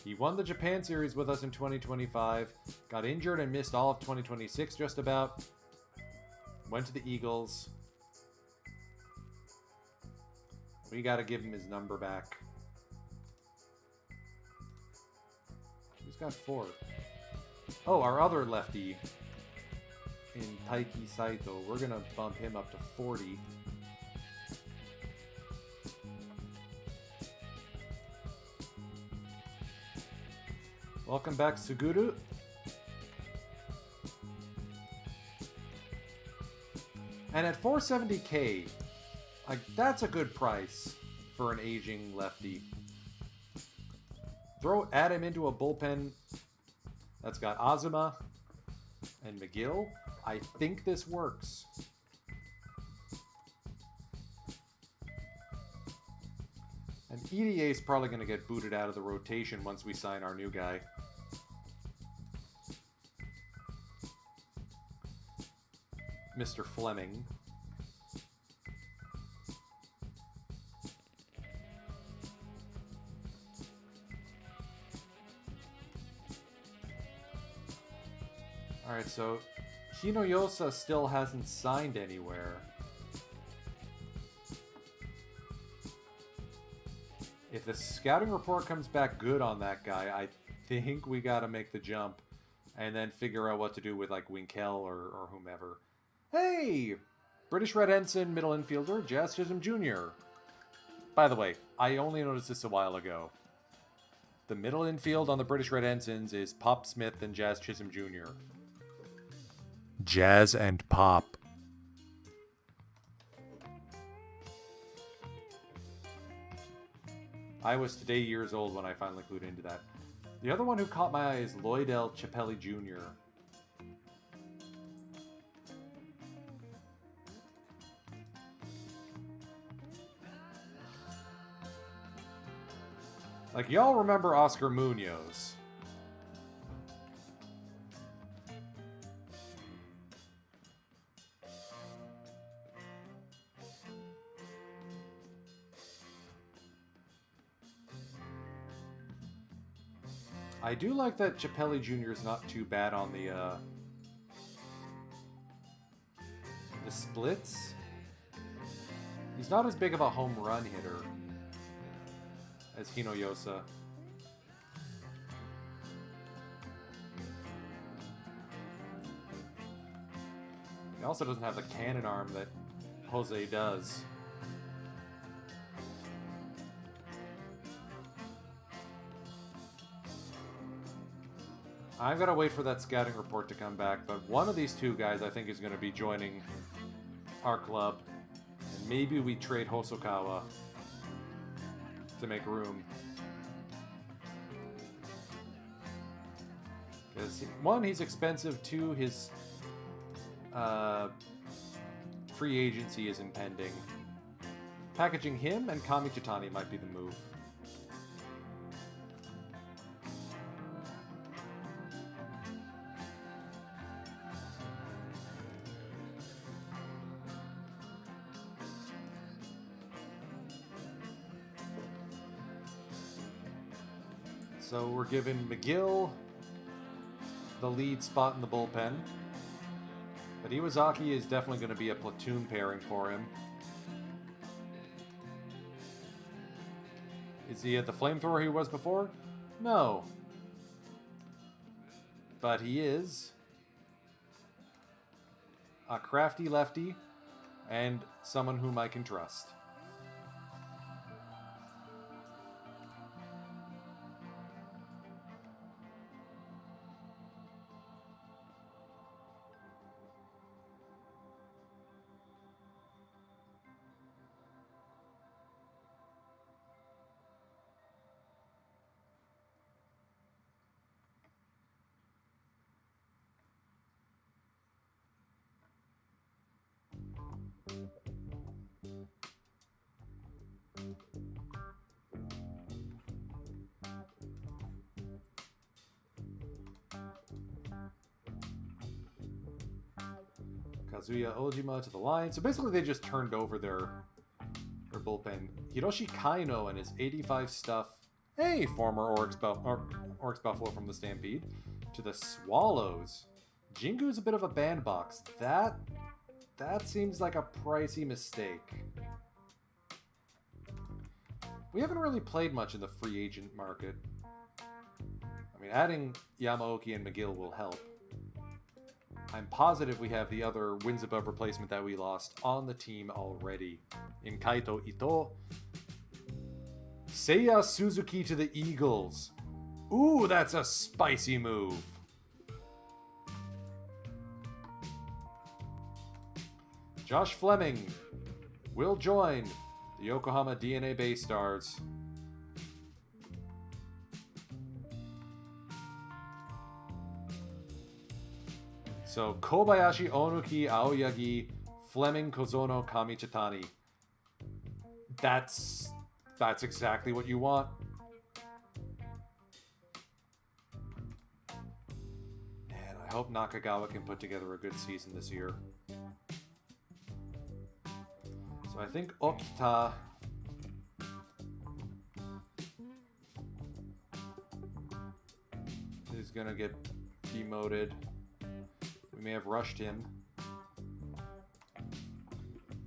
S1: He won the Japan Series with us in 2025, got injured and missed all of 2026 just about. Went to the Eagles. We gotta give him his number back. Who's got 4? Oh, our other lefty in Taiki Saito. We're gonna bump him up to 40. Welcome back, Suguru. And at 470k, like, that's a good price for an aging lefty. Add him into a bullpen that's got Azuma and McGill. I think this works. And EDA is probably going to get booted out of the rotation once we sign our new guy. Mr. Fleming. Alright, so Hinoyosa still hasn't signed anywhere. If the scouting report comes back good on that guy, I think we gotta make the jump and then figure out what to do with, like, Winkel or whomever. Hey! British Red Ensign middle infielder, Jazz Chisholm Jr. By the way, I only noticed this a while ago. The middle infield on the British Red Ensigns is Pop Smith and Jazz Chisholm Jr. Jazz and Pop. I was today years old when I finally clued into that. The other one who caught my eye is Lloydell Chappelli Jr. Like, y'all remember Oscar Munoz. I do like that Chappelli Jr. is not too bad on the splits. He's not as big of a home run hitter as Hinoyosa. He also doesn't have the cannon arm that Jose does. I've got to wait for that scouting report to come back, but one of these two guys I think is going to be joining our club. And maybe we trade Hosokawa to make room. Because, one, he's expensive. Two, his free agency is impending. Packaging him and Kami Chitani might be the move. So we're giving McGill the lead spot in the bullpen. But Iwazaki is definitely going to be a platoon pairing for him. Is he at the flamethrower he was before? No. But he is a crafty lefty and someone whom I can trust. Kazuya Ojima to the line. So basically they just turned over their bullpen. Hiroshi Kaino and his 85 stuff. Hey, former Oryx Buffalo from the Stampede. To the Swallows. Jingu's a bit of a bandbox. That seems like a pricey mistake. We haven't really played much in the free agent market. I mean, adding Yamaoki and McGill will help. I'm positive we have the other wins above replacement that we lost on the team already. In Kaito Ito. Seiya Suzuki to the Eagles. Ooh, that's a spicy move. Josh Fleming will join the Yokohama DNA Bay Stars. So, Kobayashi, Onuki, Aoyagi, Fleming, Kozono, Kami Chitani. That's exactly what you want. And I hope Nakagawa can put together a good season this year. So I think Okita is going to get demoted. We may have rushed him.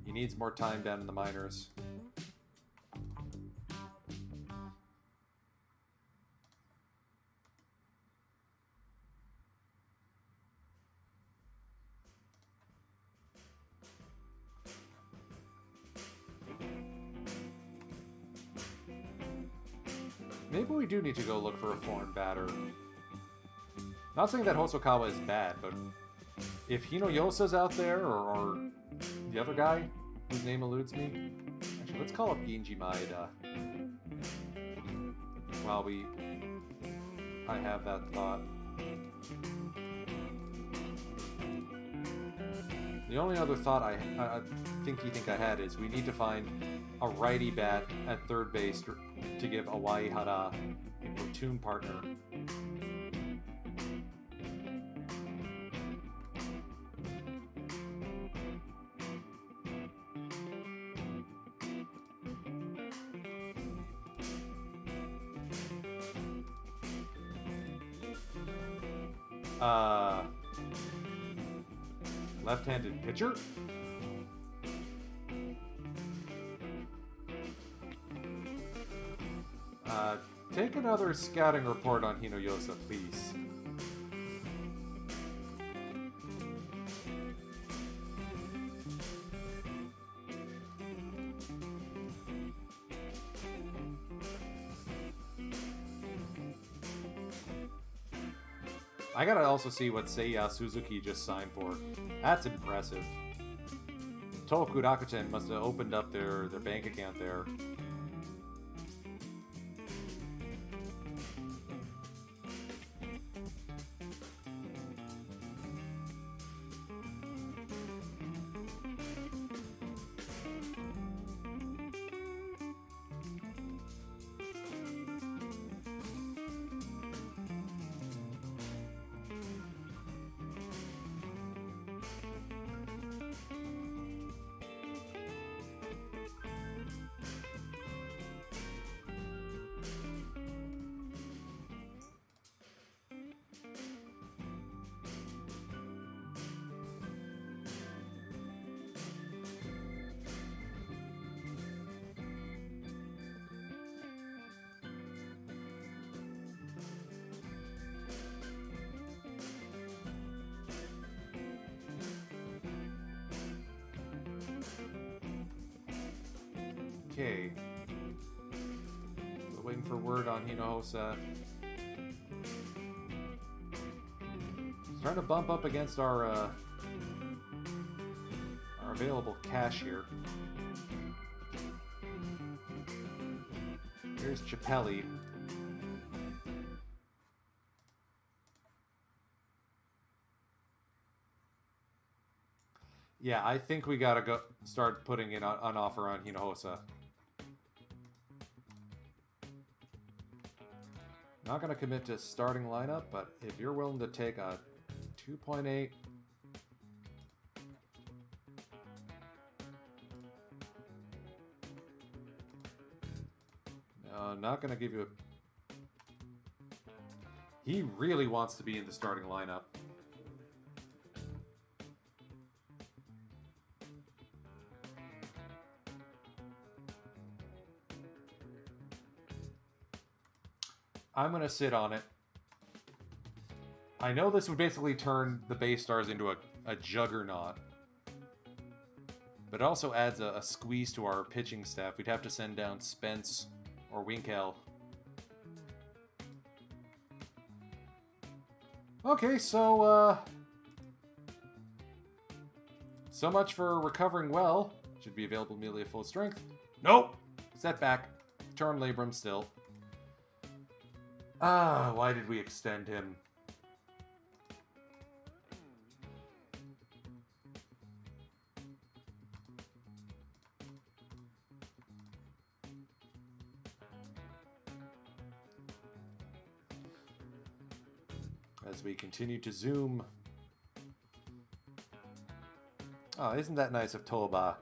S1: He needs more time down in the minors. Maybe we do need to go look for a foreign batter. Not saying that Hosokawa is bad, but if Hinoyosa's out there, or the other guy, whose name eludes me. Actually, let's call up Genji Maeda. While I have that thought. The only other thought I think I had is we need to find a righty bat at third base to give Awaihara a platoon partner. Left-handed pitcher? Take another scouting report on Hinoyosa, please. I gotta also see what Seiya Suzuki just signed for. That's impressive. Tohoku Rakuten must have opened up their bank account there. Okay. Still waiting for word on Hinojosa. Starting to bump up against our available cash here. Here's Chappelli. Yeah, I think we gotta go start putting in an offer on Hinojosa. Not gonna commit to starting lineup, but if you're willing to take a 2.8. No, not gonna give you a... He really wants to be in the starting lineup. I'm going to sit on it. I know this would basically turn the Bay Stars into a juggernaut. But it also adds a squeeze to our pitching staff. We'd have to send down Spence or Winkel. Okay, so much for recovering well. Should be available immediately at full strength. Nope! Setback. Turn labrum still. Why did we extend him? As we continue to zoom. Oh, isn't that nice of Toba?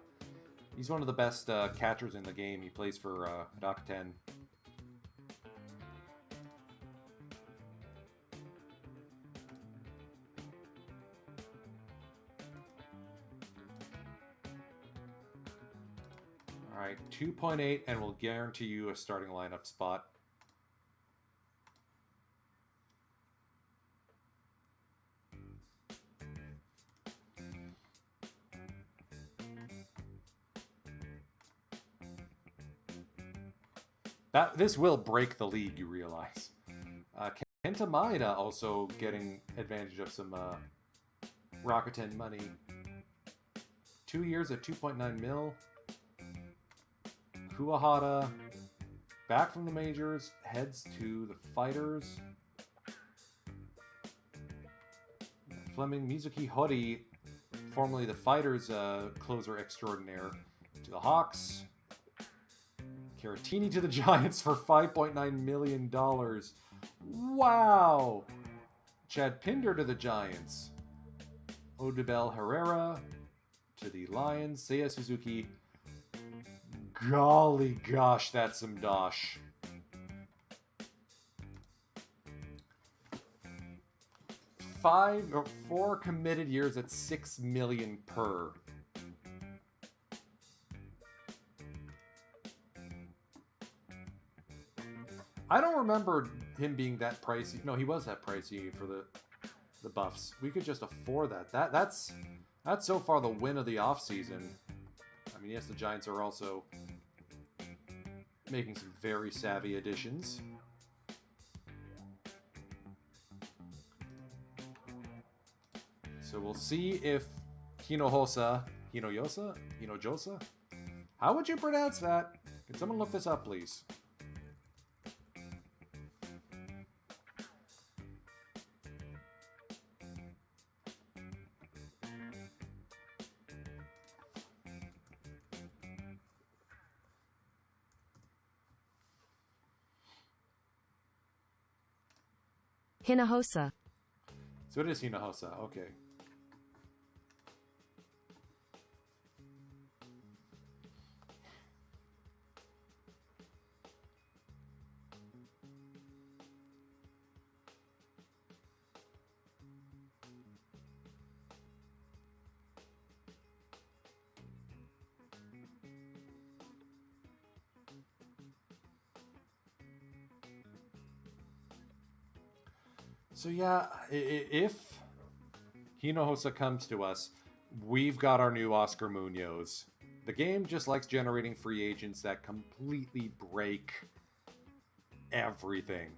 S1: He's one of the best catchers in the game. He plays for Rakuten. Alright, 2.8, and we'll guarantee you a starting lineup spot. This will break the league, you realize. Kenta Maeda also getting advantage of some Rakuten money. 2 years at 2.9 mil. Kuwahara, back from the majors, heads to the Fighters. Fleming Mizuki Hori, formerly the Fighters closer extraordinaire, to the Hawks. Caratini to the Giants for $5.9 million. Wow! Chad Pinder to the Giants. Odubel Herrera to the Lions. Seiya Suzuki. Golly gosh, that's some dosh. Four committed years at $6 million per. I don't remember him being that pricey. No, he was that pricey for the Buffs. We could just afford that. That's so far the win of the offseason. I mean, yes, the Giants are also making some very savvy additions. So we'll see if Hinojosa, how would you pronounce that? Can someone look this up, please?
S2: Hinojosa.
S1: So it is Hinojosa, okay. So yeah, if Hinojosa comes to us, we've got our new Oscar Munoz. The game just likes generating free agents that completely break everything.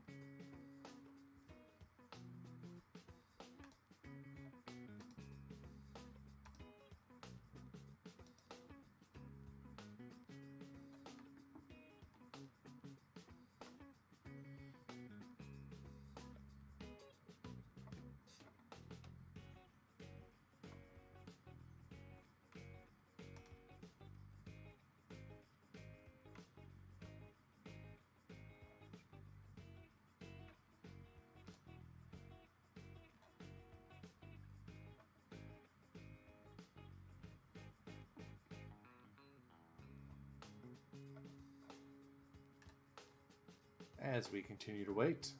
S1: As we continue to wait.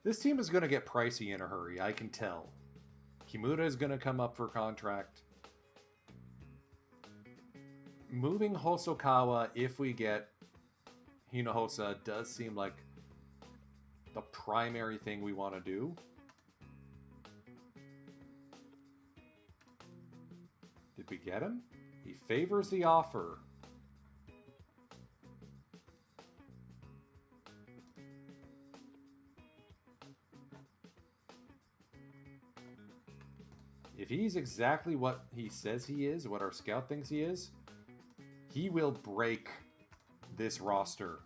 S1: This team is going to get pricey in a hurry, I can tell. Kimura is going to come up for contract. Moving Hosokawa, if we get Hinojosa, does seem like the primary thing we want to do. Did we get him? He favors the offer. If he's exactly what he says he is, what our scout thinks he is, he will break this roster.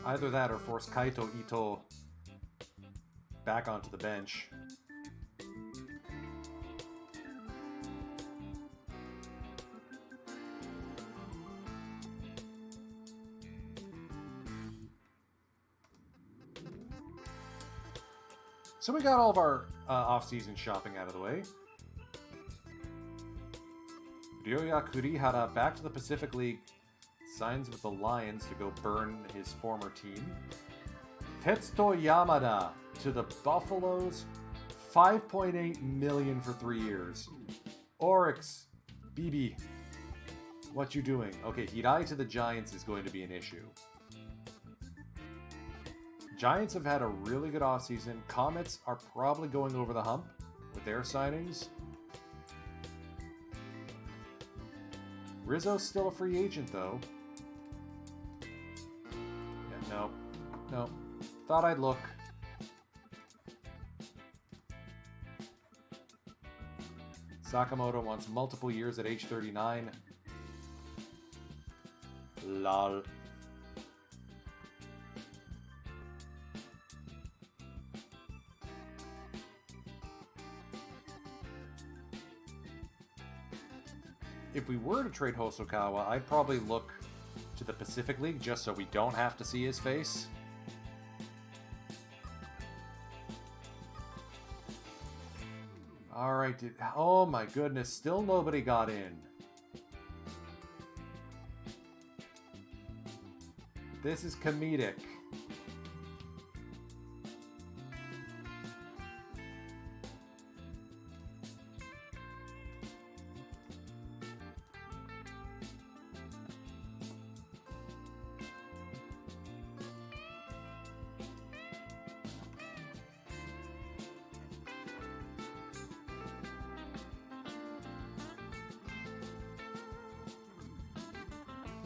S1: Either that or force Kaito Ito back onto the bench. So we got all of our off-season shopping out of the way. Ryoya Kurihara back to the Pacific League. Signs with the Lions to go burn his former team. Tetsuto Yamada to the Buffaloes. $5.8 million for 3 years. Oryx, BB, what you doing? Okay, Hirai to the Giants is going to be an issue. Giants have had a really good offseason. Comets are probably going over the hump with their signings. Rizzo's still a free agent, though. Yeah, no. Thought I'd look. Sakamoto wants multiple years at age 39. Lol. If we were to trade Hosokawa, I'd probably look to the Pacific League just so we don't have to see his face. Alright, oh my goodness, still nobody got in. This is comedic.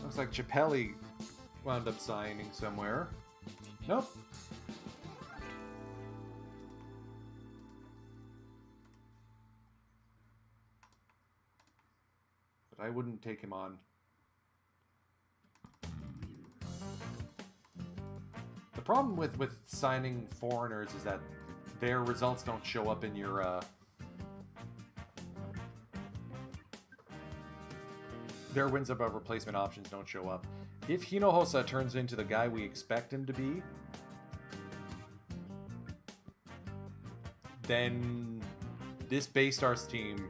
S1: Looks like Chappelli wound up signing somewhere. Nope. But I wouldn't take him on. The problem with signing foreigners is that their results don't show up in your their wins above replacement options don't show up. If Hinojosa turns into the guy we expect him to be, then this Baystars team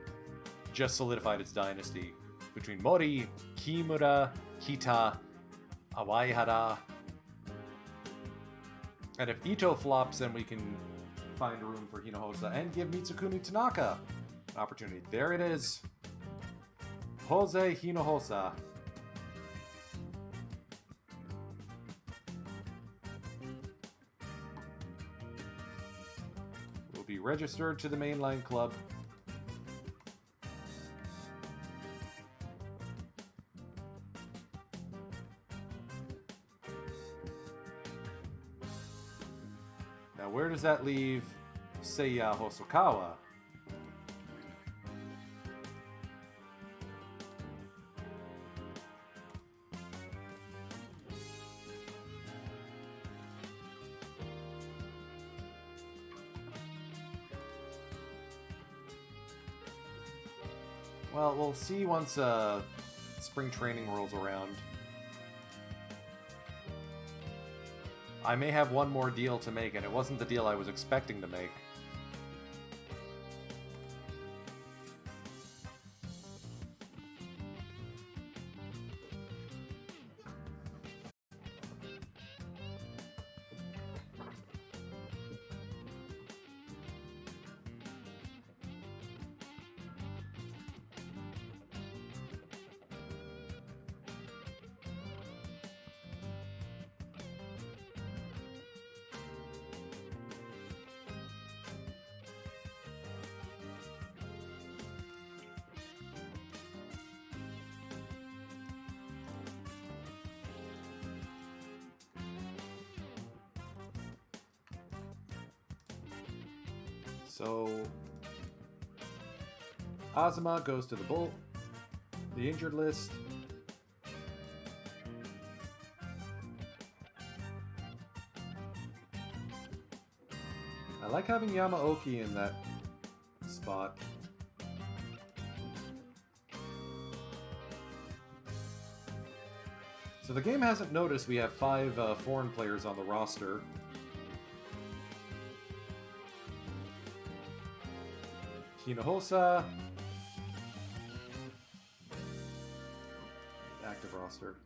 S1: just solidified its dynasty between Mori, Kimura, Kita, Awaihara. And if Ito flops, then we can find room for Hinojosa and give Mitsukuni Tanaka an opportunity. There it is. Jose Hinojosa. Will be registered to the mainline club. Now, where does that leave Seiya Hosokawa? Well, we'll see once spring training rolls around. I may have one more deal to make, and it wasn't the deal I was expecting to make. So, Azuma goes to the injured list. I like having Yamaoki in that spot. So the game hasn't noticed we have 5 foreign players on the roster. Hinojosa. Active roster.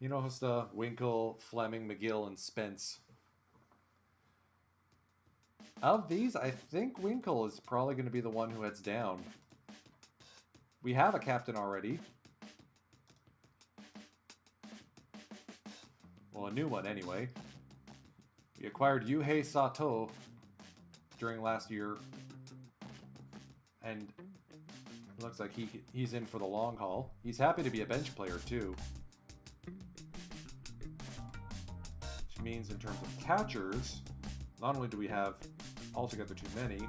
S1: Hinojosa, Winkle, Fleming, McGill, and Spence. Of these, I think Winkle is probably going to be the one who heads down. We have a captain already. Well, a new one anyway. We acquired Yuhei Sato during last year, and it looks like he's in for the long haul. He's happy to be a bench player too, which means in terms of catchers, not only do we have altogether too many,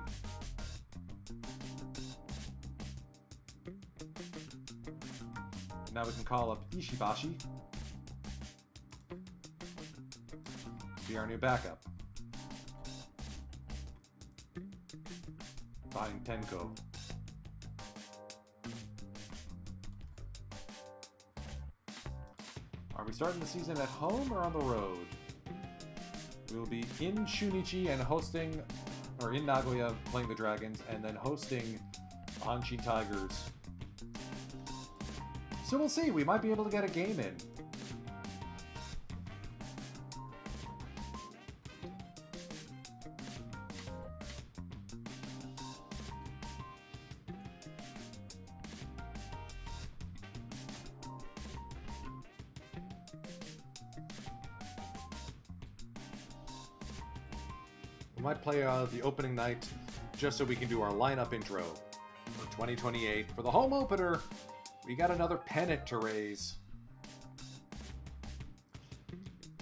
S1: Now we can call up Ishibashi. Be our new backup. Buying Tenko. Are we starting the season at home or on the road? We will be in Shunichi and hosting, or in Nagoya playing the Dragons, and then hosting Hanshin Tigers. So we'll see. We might be able to get a game in. We might play the opening night just so we can do our lineup intro for 2028. For the home opener, we got another pennant to raise.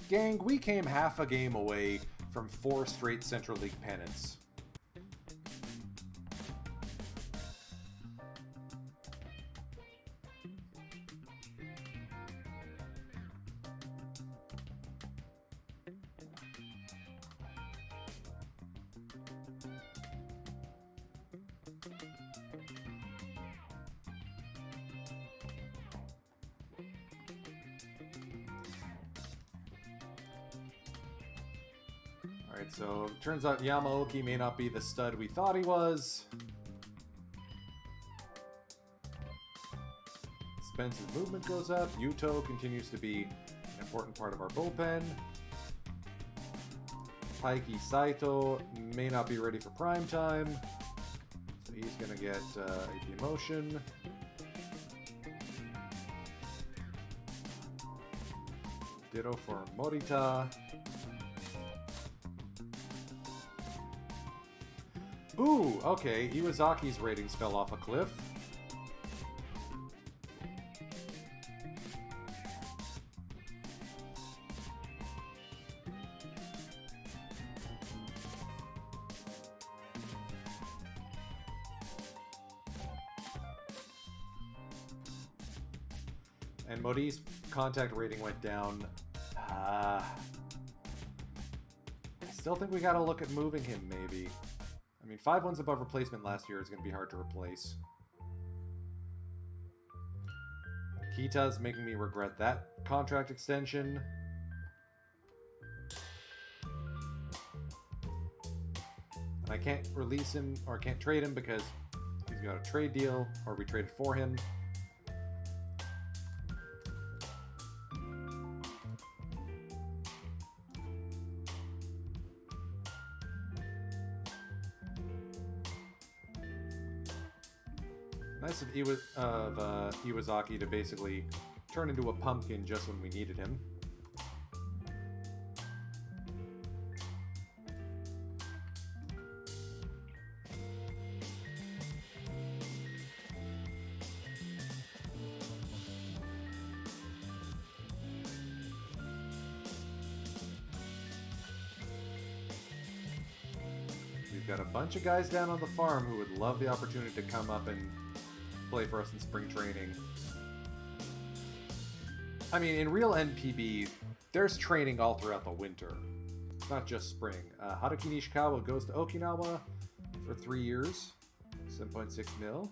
S1: Gang, we came half a game away from 4 straight Central League pennants. Alright, so it turns out Yamaoki may not be the stud we thought he was. Spence's movement goes up. Yuto continues to be an important part of our bullpen. Taiki Saito may not be ready for prime time. So he's going to get AP Motion. Ditto for Morita. Ooh, okay. Iwazaki's ratings fell off a cliff. And Modi's contact rating went down. I still think we gotta look at moving him, maybe. I mean, 5 wins above replacement last year is going to be hard to replace. Kita's making me regret that contract extension. And I can't release him, or I can't trade him because he's got a trade deal, or we traded for him. Nice of Iwazaki to basically turn into a pumpkin just when we needed him. We've got a bunch of guys down on the farm who would love the opportunity to come up and play for us in spring training. I mean, in real NPB, there's training all throughout the winter. It's not just spring. Haruki Nishikawa goes to Okinawa for 3 years. 7.6 mil.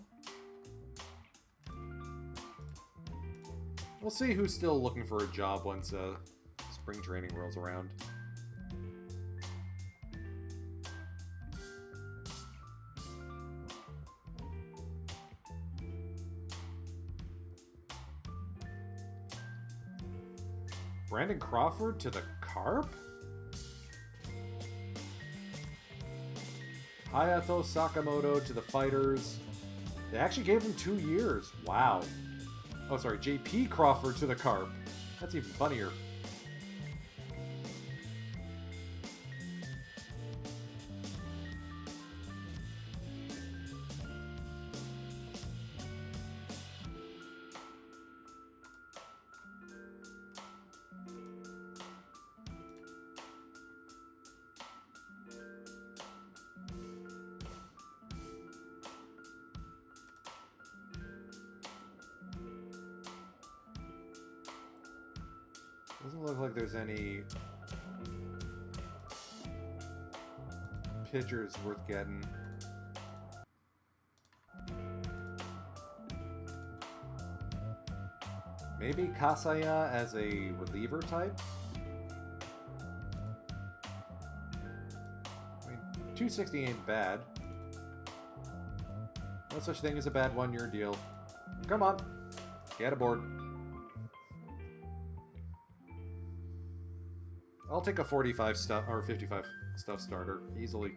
S1: We'll see who's still looking for a job once spring training rolls around. Brandon Crawford to the Carp? Hayato Sakamoto to the Fighters. They actually gave him 2 years. Wow. Oh, sorry. JP Crawford to the Carp. That's even funnier. Doesn't look like there's any pitchers worth getting. Maybe Kasaya as a reliever type? I mean, 260 ain't bad. No such thing as a bad one-year deal. Come on, get aboard. I'll take a 45 stuff or 55 stuff starter easily.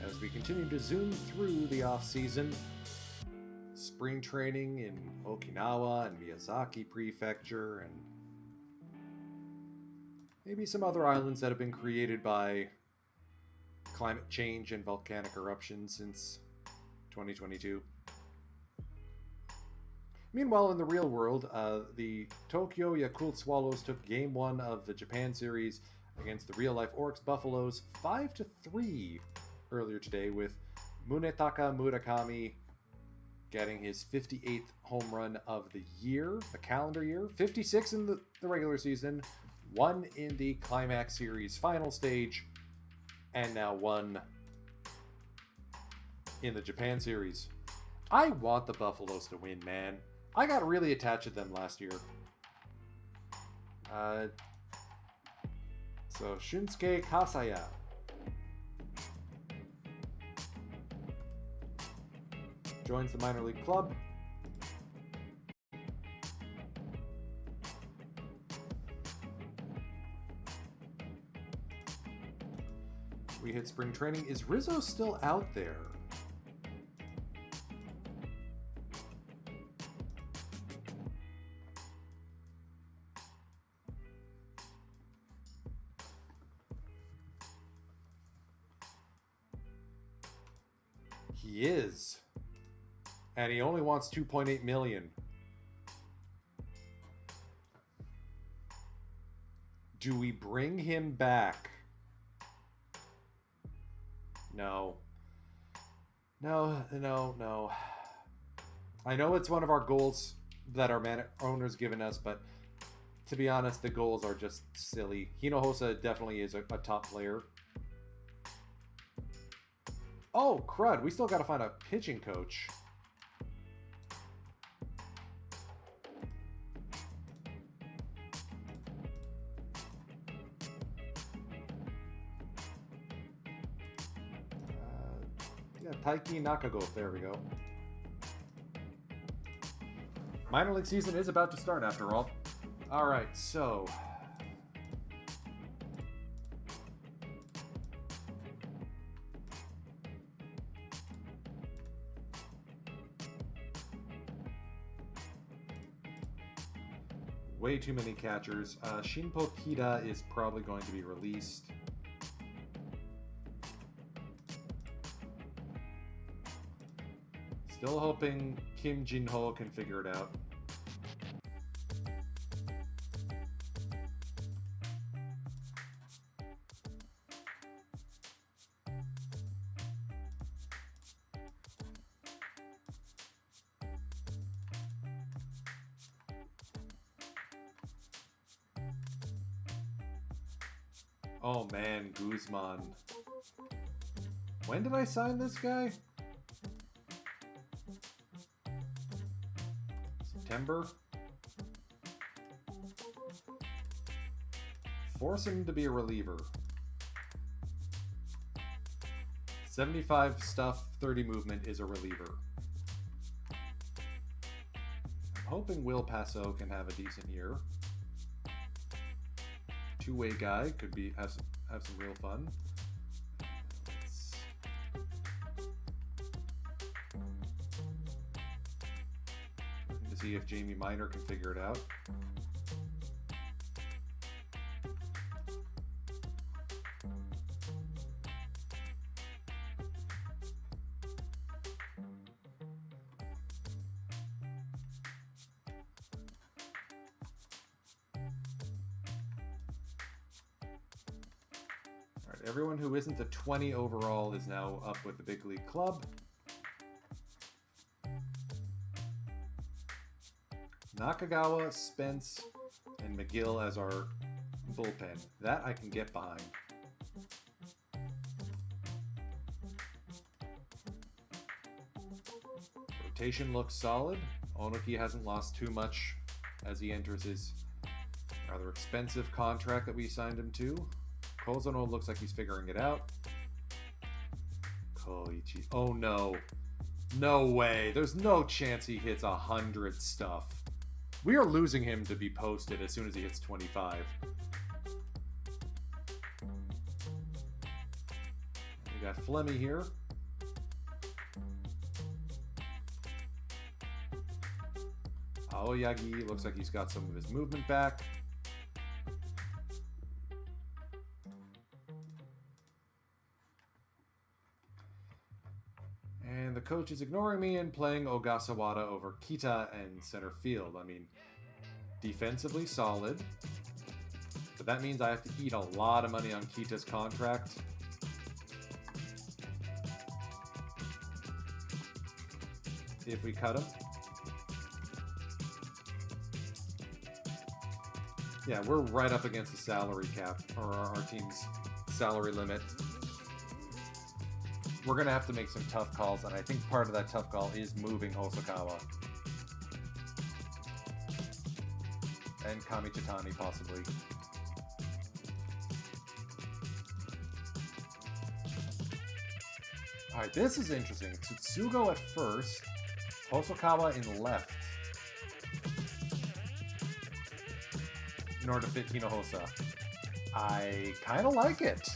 S1: As we continue to zoom through the off-season, spring training in Okinawa and Miyazaki Prefecture, and maybe some other islands that have been created by climate change and volcanic eruptions since 2022. Meanwhile, in the real world, the Tokyo Yakult Swallows took Game 1 of the Japan Series against the real-life Oryx Buffaloes 5-3 earlier today, with Munetaka Murakami getting his 58th home run of the year, the calendar year, 56 in the regular season, 1 in the Climax Series final stage, and now 1 in the Japan Series. I want the Buffaloes to win, man. I got really attached to them last year. So Shunsuke Kasaya. Joins the minor league club. We hit spring training. Is Rizzo still out there? He is. And he only wants 2.8 million. Do we bring him back? No. No. I know it's one of our goals that our owner's given us, but to be honest, the goals are just silly. Hinojosa definitely is a top player. Oh, crud. We still got to find a pitching coach. Yeah, Taiki Nakago. There we go. Minor league season is about to start after all. All right, so way too many catchers. Shinpo Kida is probably going to be released. Still hoping Kim Jin-ho can figure it out. Oh man, Guzman. When did I sign this guy? September? Force him to be a reliever. 75 stuff, 30 movement is a reliever. I'm hoping Will Passo can have a decent year. Two-way guy could have some real fun. see if Jamie Miner can figure it out. Everyone who isn't a 20 overall is now up with the big league club. Nakagawa, Spence, and McGill as our bullpen. That I can get behind. Rotation looks solid. Onoki hasn't lost too much as he enters his rather expensive contract that we signed him to. Kozono looks like he's figuring it out. Koichi. Oh no. No way. There's no chance he hits 100 stuff. We are losing him to be posted as soon as he hits 25. We got Flemmy here. Aoyagi looks like he's got some of his movement back. And the coach is ignoring me and playing Ogasawara over Kita and center field. I mean, defensively solid, but that means I have to eat a lot of money on Kita's contract. If we cut him. Yeah, we're right up against the salary cap, or our team's salary limit. We're going to have to make some tough calls, and I think part of that tough call is moving Hosokawa. And Kamichitani, possibly. Alright, this is interesting. Tsutsugo at first, Hosokawa in left. In order to fit Hinojosa. I kind of like it.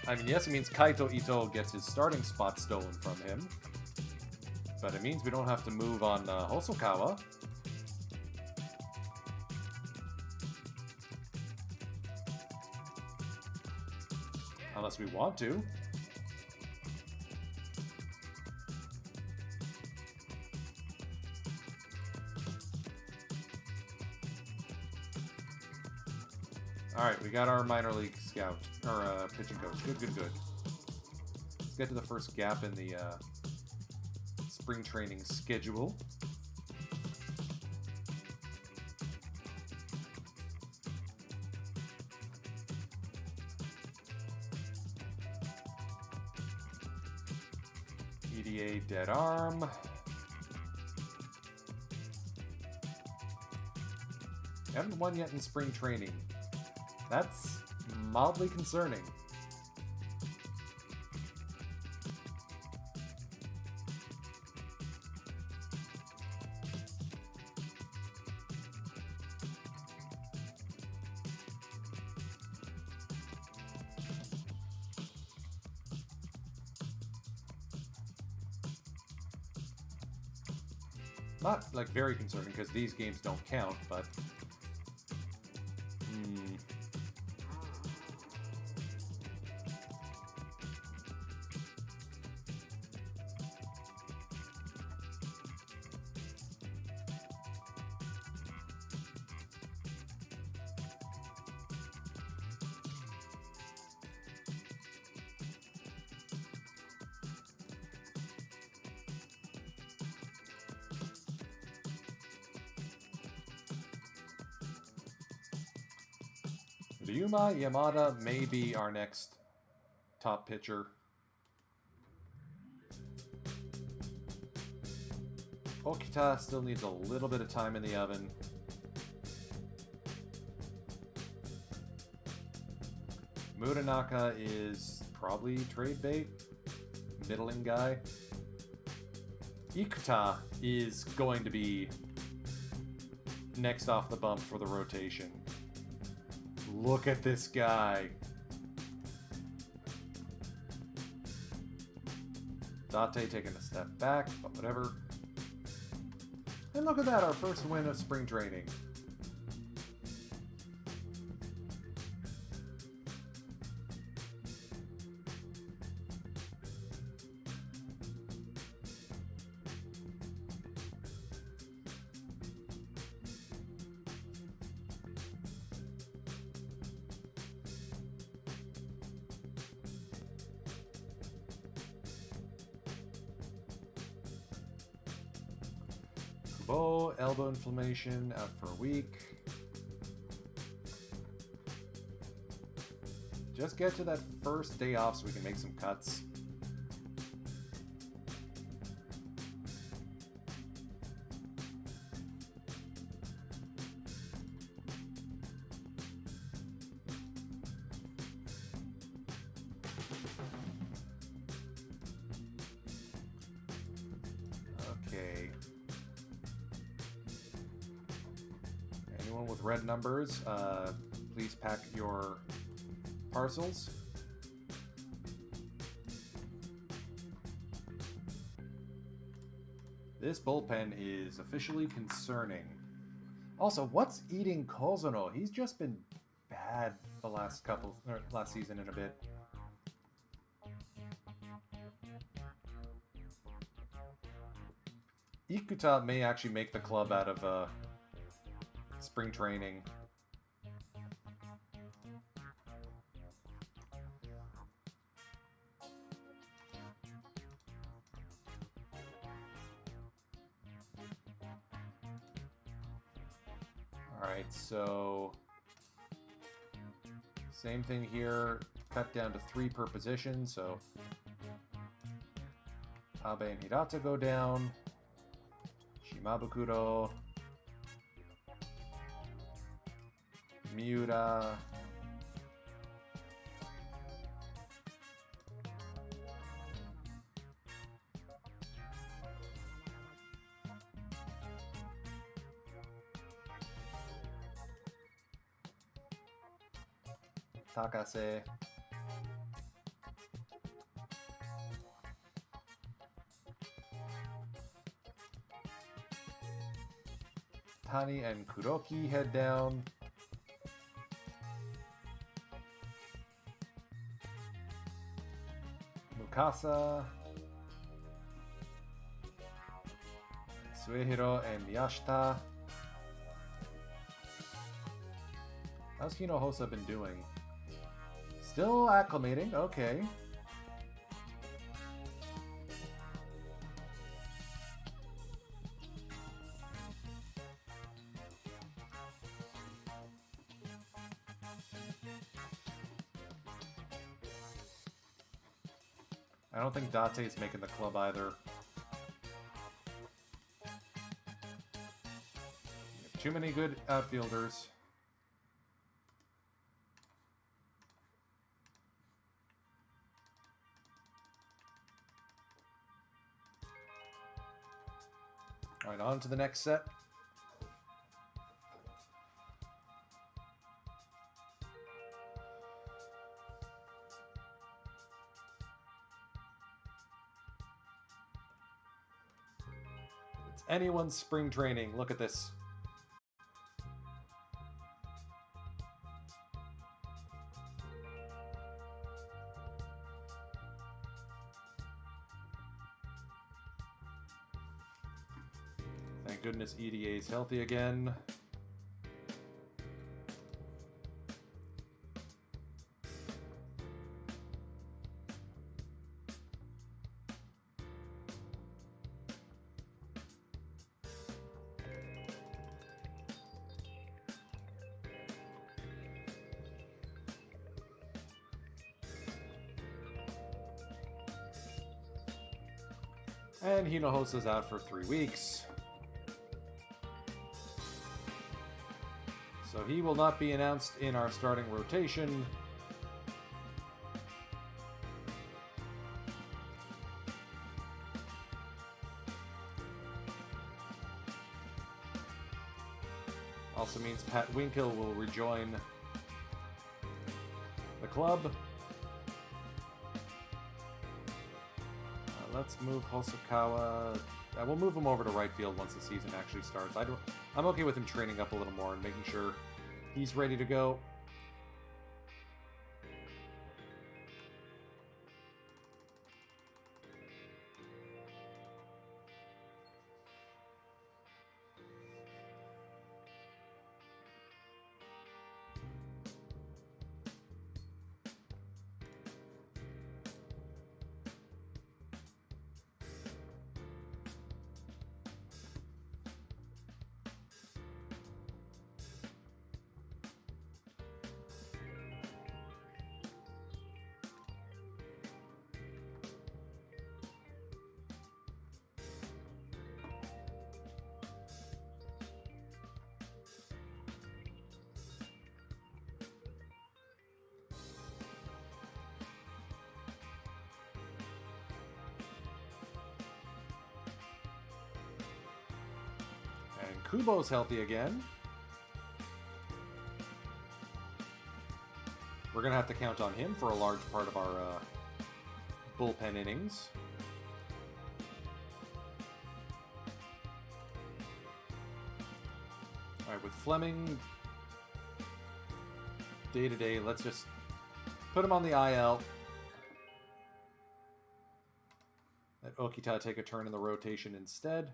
S1: I mean, yes, it means Kaito Ito gets his starting spot stolen from him. But it means we don't have to move on Hosokawa. Unless we want to. Alright, we got our minor league scout, or pitching coach. Good, good, good. Let's get to the first gap in the spring training schedule. EDA dead arm. Haven't won yet in spring training. That's mildly concerning. Not, like, very concerning, because these games don't count, but... Ryuma Yamada may be our next top pitcher. Okita still needs a little bit of time in the oven. Muranaka is probably trade bait. Middling guy. Ikuta is going to be next off the bump for the rotation. Look at this guy. Date taking a step back, but whatever. And look at that, our first win of spring training. Kubo, elbow inflammation, out for a week. Just get to that first day off so we can make some cuts. Okay. Anyone with red numbers, please pack your parcels. This bullpen is officially concerning. Also, what's eating Kozono? He's just been bad the last season and a bit. Ikuta may actually make the club out of spring training. Alright, so same thing here, cut down to 3 per position, so Abe and Hirata go down, Shimabukuro, Miura, Takase, Tani and Kuroki head down. Mukasa, Suehiro and Miyashita. How's Hinohosa been doing? Still acclimating, okay. I don't think Date is making the club either. Too many good outfielders. Alright, on to the next set. It's anyone's spring training. Look at this. Thank goodness EDA is healthy again. And Hinohosa's out for 3 weeks. So he will not be announced in our starting rotation. Also means Pat Winkle will rejoin the club. Let's move Hosokawa We'll move him over to right field once the season actually starts. I'm okay with him training up a little more and making sure he's ready to go. And Kubo's healthy again. We're going to have to count on him for a large part of our bullpen innings. All right, with Fleming day-to-day, let's just put him on the IL. Let Okita take a turn in the rotation instead.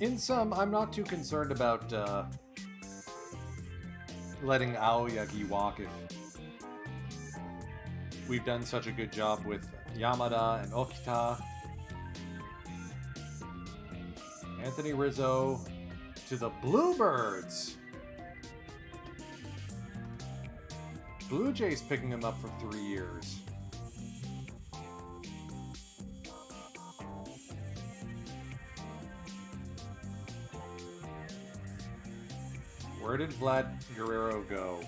S1: In sum, I'm not too concerned about letting Aoyagi walk if we've done such a good job with Yamada and Okita. Anthony Rizzo to the Bluebirds. Blue Jays picking him up for 3 years. Where did Vlad Guerrero go?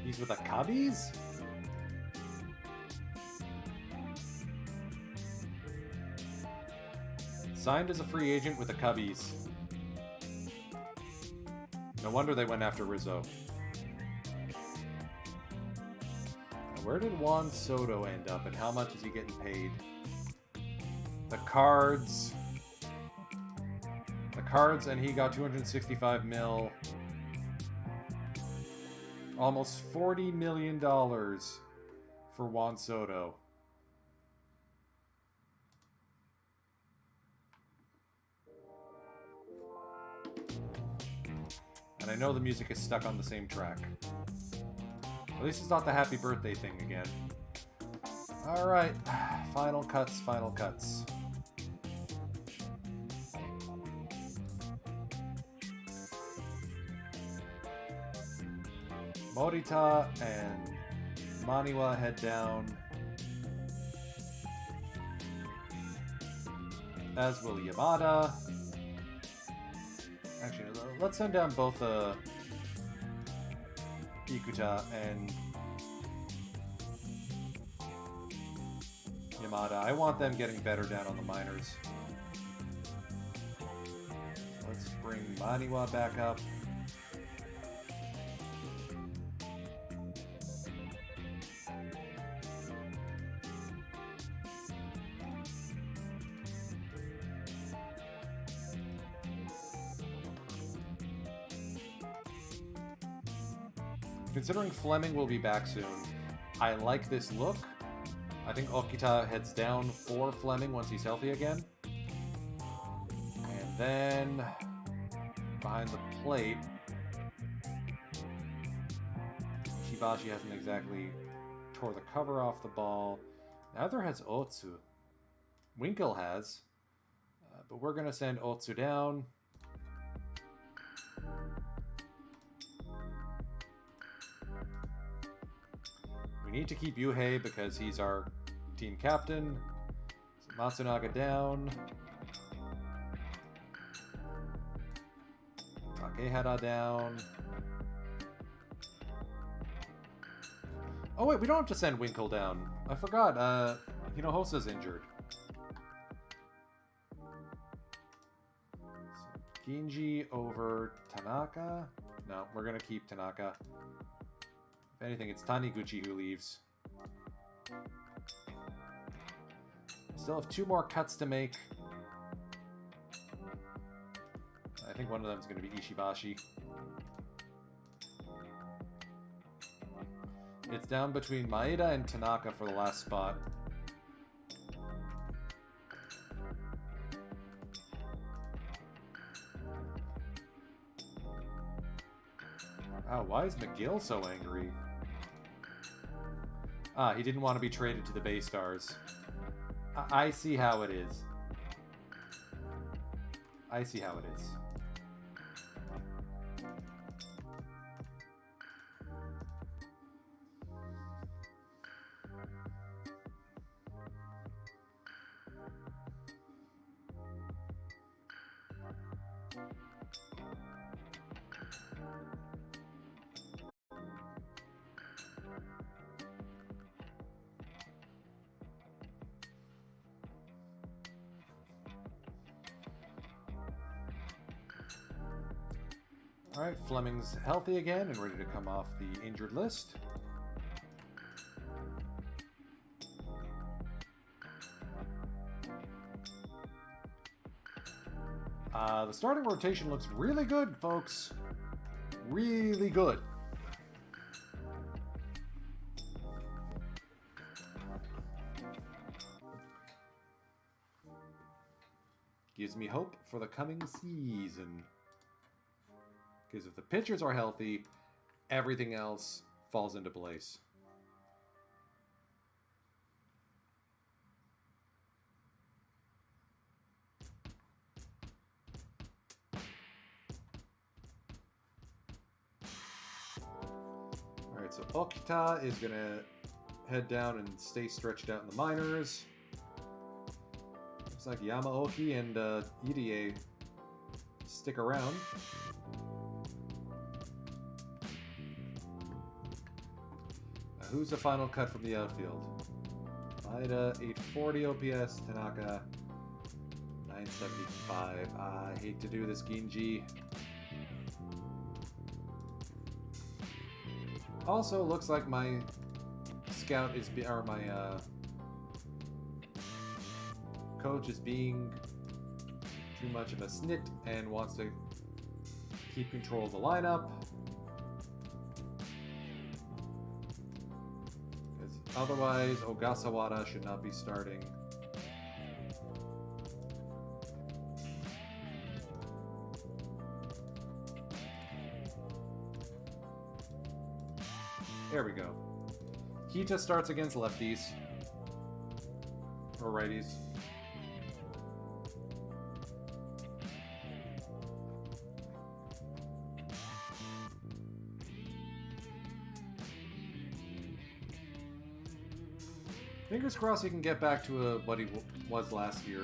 S1: He's with the Cubbies? Signed as a free agent with the Cubbies. No wonder they went after Rizzo. Now, where did Juan Soto end up and how much is he getting paid? The Cards. Cards, and he got 265 mil. Almost $40 million for Juan Soto. And I know the music is stuck on the same track. At least it's not the happy birthday thing again. Alright, final cuts, final cuts. Morita and Maniwa head down, as will Yamada. Actually, let's send down both Ikuta and Yamada. I want them getting better down on the minors. Let's bring Maniwa back up. Considering Fleming will be back soon, I like this look. I think Okita heads down for Fleming once he's healthy again. And then behind the plate, Shibashi hasn't exactly tore the cover off the ball. Neither has Otsu. Winkle has. But we're going to send Otsu down. We need to keep Yuhei because he's our team captain. So Matsunaga down. Takehara down. Oh wait, we don't have to send Winkle down. I forgot. Hinojosa's injured. So, Ginji over Tanaka. No, we're going to keep Tanaka. If anything, it's Taniguchi who leaves. Still have 2 more cuts to make. I think one of them is going to be Ishibashi. It's down between Maeda and Tanaka for the last spot. Wow, why is McGill so angry? Ah, he didn't want to be traded to the Bay Stars. I see how it is. I see how it is. Alright, Fleming's healthy again and ready to come off the injured list. The starting rotation looks really good, folks. Really good. Gives me hope for the coming season. Because if the pitchers are healthy, everything else falls into place. Alright, so Okita is going to head down and stay stretched out in the minors. Looks like Yamaoki and Irie stick around. Who's the final cut from the outfield? Maeda, 840 OPS. Tanaka, 975. I hate to do this, Ginji. Also, looks like my scout is, or my coach is being too much of a snit and wants to keep control of the lineup. Otherwise, Ogasawara should not be starting. There we go. Kita starts against lefties. Or righties. Fingers crossed he can get back to what he was last year.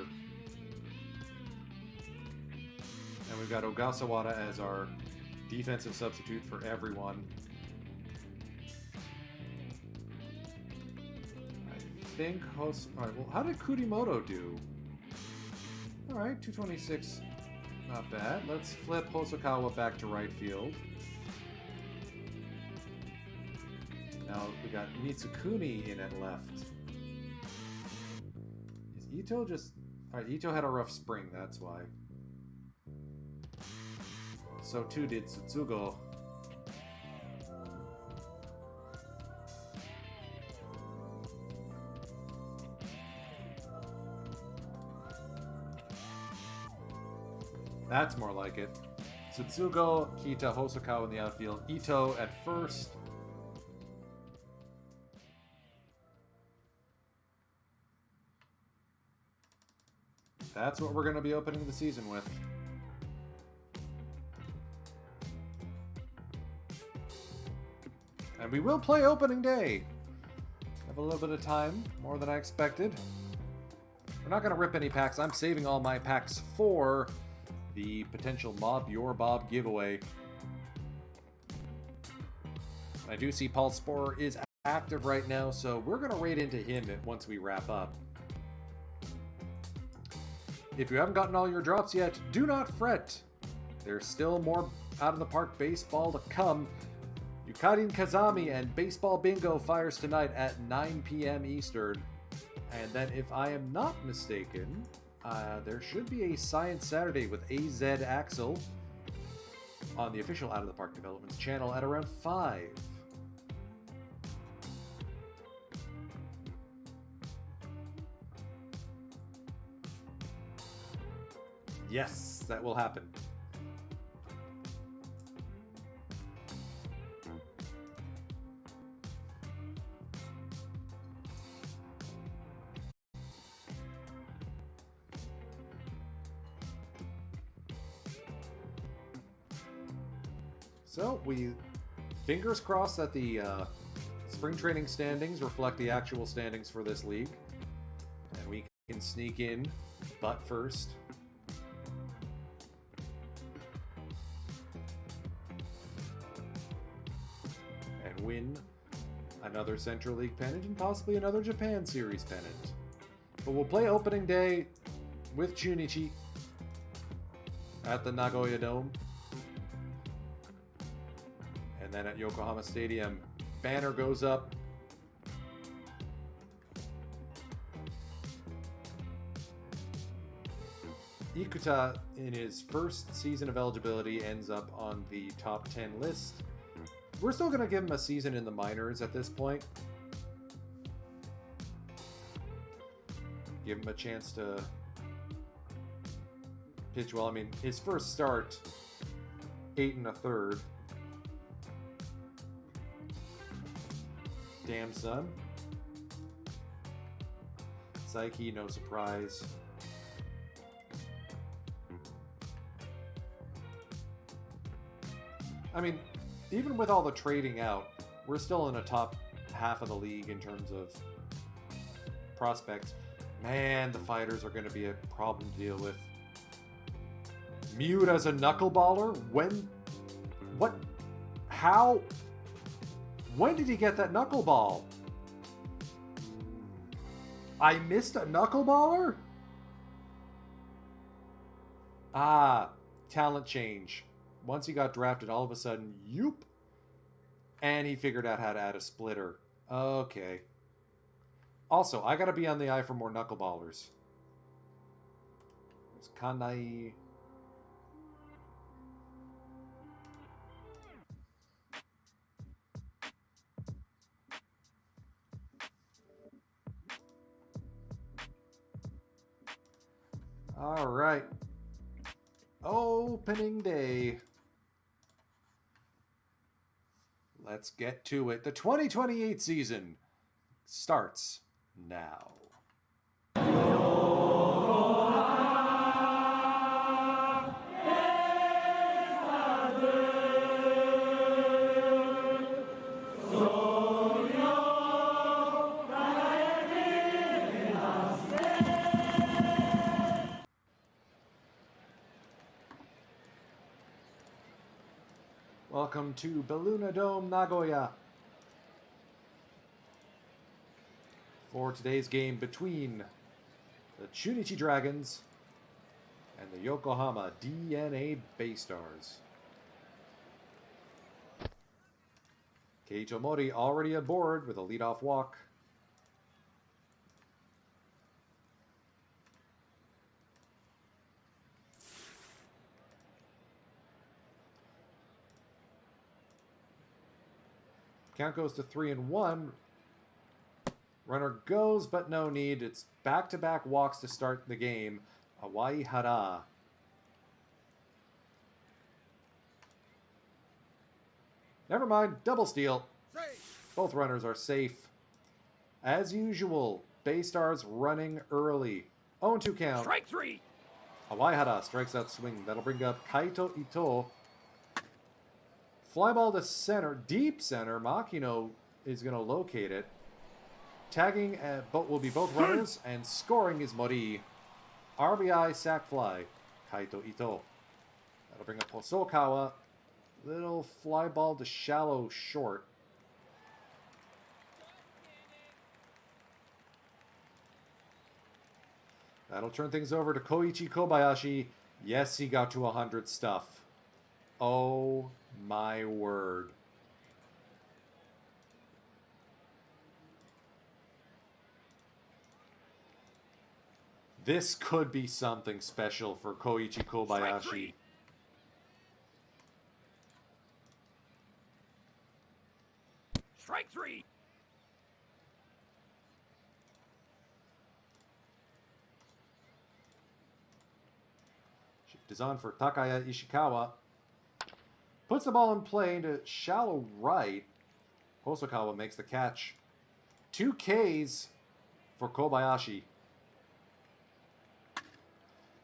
S1: And we've got Ogasawara as our defensive substitute for everyone. I think Alright, well, how did Kudimoto do? Alright, 226. Not bad. Let's flip Hosokawa back to right field. Now we got Mitsukuni in at left. Ito just... Alright, Ito had a rough spring, that's why. So too did Tsutsugo. That's more like it. Tsutsugo, Kita, Hosokawa in the outfield. Ito at first. That's what we're going to be opening the season with. And we will play opening day. Have a little bit of time, more than I expected. We're not going to rip any packs. I'm saving all my packs for the potential Mob Your Bob giveaway. I do see Paul Sporer is active right now, so we're going to raid into him once we wrap up. If you haven't gotten all your drops yet, do not fret. There's still more out of the park baseball to come. Yukarin Kazami and Baseball Bingo fires tonight at 9 p.m. Eastern. And then, if I am not mistaken, there should be a Science Saturday with AZ Axel on the official Out of the Park Developments channel at around 5. Yes, that will happen. So, fingers crossed that the spring training standings reflect the actual standings for this league. And we can sneak in butt first. And win another Central League pennant and possibly another Japan Series pennant. But we'll play opening day with Chunichi at the Nagoya Dome. And then at Yokohama Stadium, banner goes up. Ikuta, in his first season of eligibility, ends up on the top 10 list. We're still going to give him a season in the minors at this point. Give him a chance to pitch well. I mean, his first start, 8 1/3. Damn, son. Psyche, no surprise. I mean, even with all the trading out, we're still in a top half of the league in terms of prospects. Man, the fighters are going to be a problem to deal with. Miura's a knuckleballer? When? What? How? When did he get that knuckleball? I missed a knuckleballer? Ah, talent change. Once he got drafted, all of a sudden, yoop. And he figured out how to add a splitter. Okay. Also, I gotta be on the eye for more knuckleballers. There's Kanai. All right. Opening day. Let's get to it. The 2028 season starts now. Welcome to Belluna Dome, Nagoya, for today's game between the Chunichi Dragons and the Yokohama DNA Baystars. Keito Mori already aboard with a leadoff walk. Count goes to 3-1. Runner goes, but no need. It's back-to-back walks to start the game. Awai Hara. Never mind. Double steal. Both runners are safe. As usual, Baystars running early. 0-2 count.
S3: Strike 3.
S1: Awai Hara strikes out swing. That'll bring up Kaito Ito. Fly ball to center, deep center. Makino is going to locate it. Tagging will be both runners, and scoring is Mori. RBI sac fly, Kaito Ito. That'll bring up Hosokawa. Little fly ball to shallow short. That'll turn things over to Koichi Kobayashi. Yes, he got to 100 stuff. Oh my word. This could be something special for Koichi Kobayashi.
S3: Strike three.
S1: Shift is on for Takaya Ishikawa. Puts the ball in play into shallow right. Hosokawa makes the catch. 2 Ks for Kobayashi.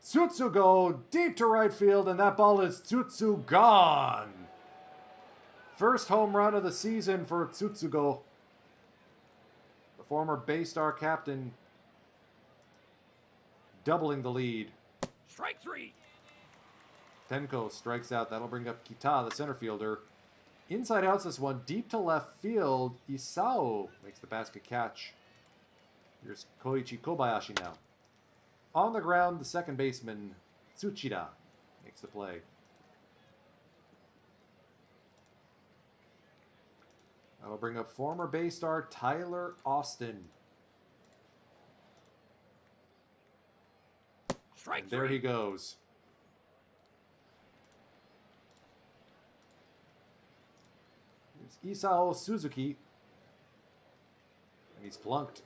S1: Tsutsugo deep to right field, and that ball is Tsutsu gone. First home run of the season for Tsutsugo. The former Baystar captain doubling the lead.
S3: Strike three.
S1: Tenko strikes out. That'll bring up Kita, the center fielder. Inside outs this one, deep to left field. Isao makes the basket catch. Here's Koichi Kobayashi now. On the ground, the second baseman, Tsuchida, makes the play. That'll bring up former Baystar Tyler Austin.
S3: Strike
S1: And there
S3: three.
S1: he goes. Here's Isao Suzuki. And he's plunked.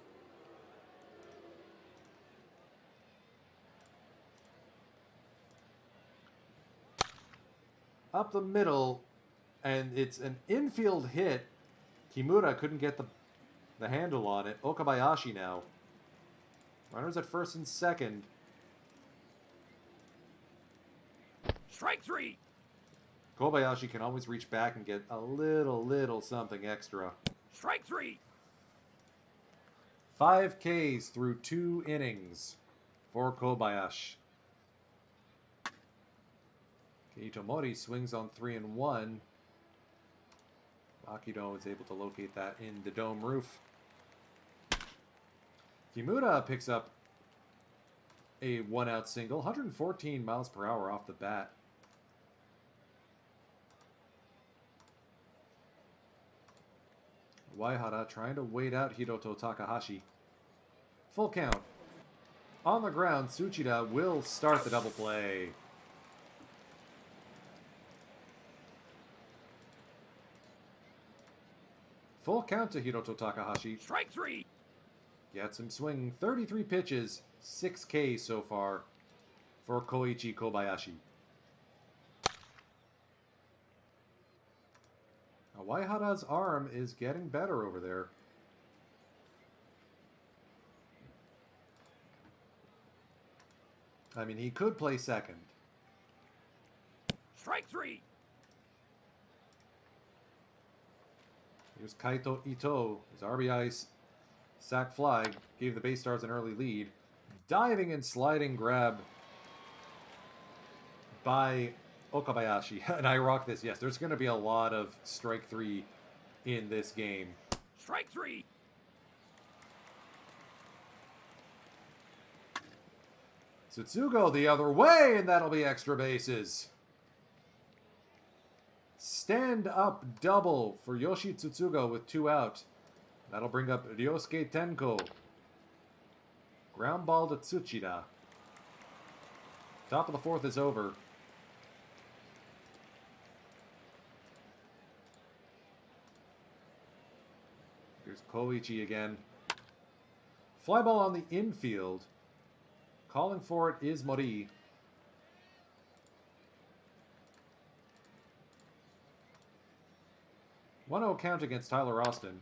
S1: Up the middle, and it's an infield hit. Kimura couldn't get the handle on it. Okabayashi now. Runners at first and second.
S3: Strike three.
S1: Kobayashi can always reach back and get a little something extra.
S3: Strike three.
S1: 5 Ks through 2 innings for Kobayashi. Itomori swings on 3-1. Akito is able to locate that in the dome roof. Kimura picks up a 1-out single, 114 miles per hour off the bat. Waihara trying to wait out Hiroto Takahashi. Full count. On the ground, Tsuchida will start the double play. Full count to Hiroto Takahashi.
S3: Strike three.
S1: Gets him swinging 33 pitches, 6 Ks so far for Koichi Kobayashi. Now, Waihara's arm is getting better over there. I mean, he could play second.
S3: Strike three.
S1: Here's Kaito Ito. His RBI sac fly gave the Baystars an early lead. Diving and sliding grab by Okabayashi. And I rock this. Yes, there's going to be a lot of strike three in this game.
S3: Strike three.
S1: Tsutsugo the other way, and that'll be extra bases. Stand-up double for Yoshi Tsutsugo with 2 out. That'll bring up Ryosuke Tenko. Ground ball to Tsuchida. Top of the 4th is over. Here's Koichi again. Fly ball on the infield. Calling for it is Mori. One-0 count against Tyler Austin.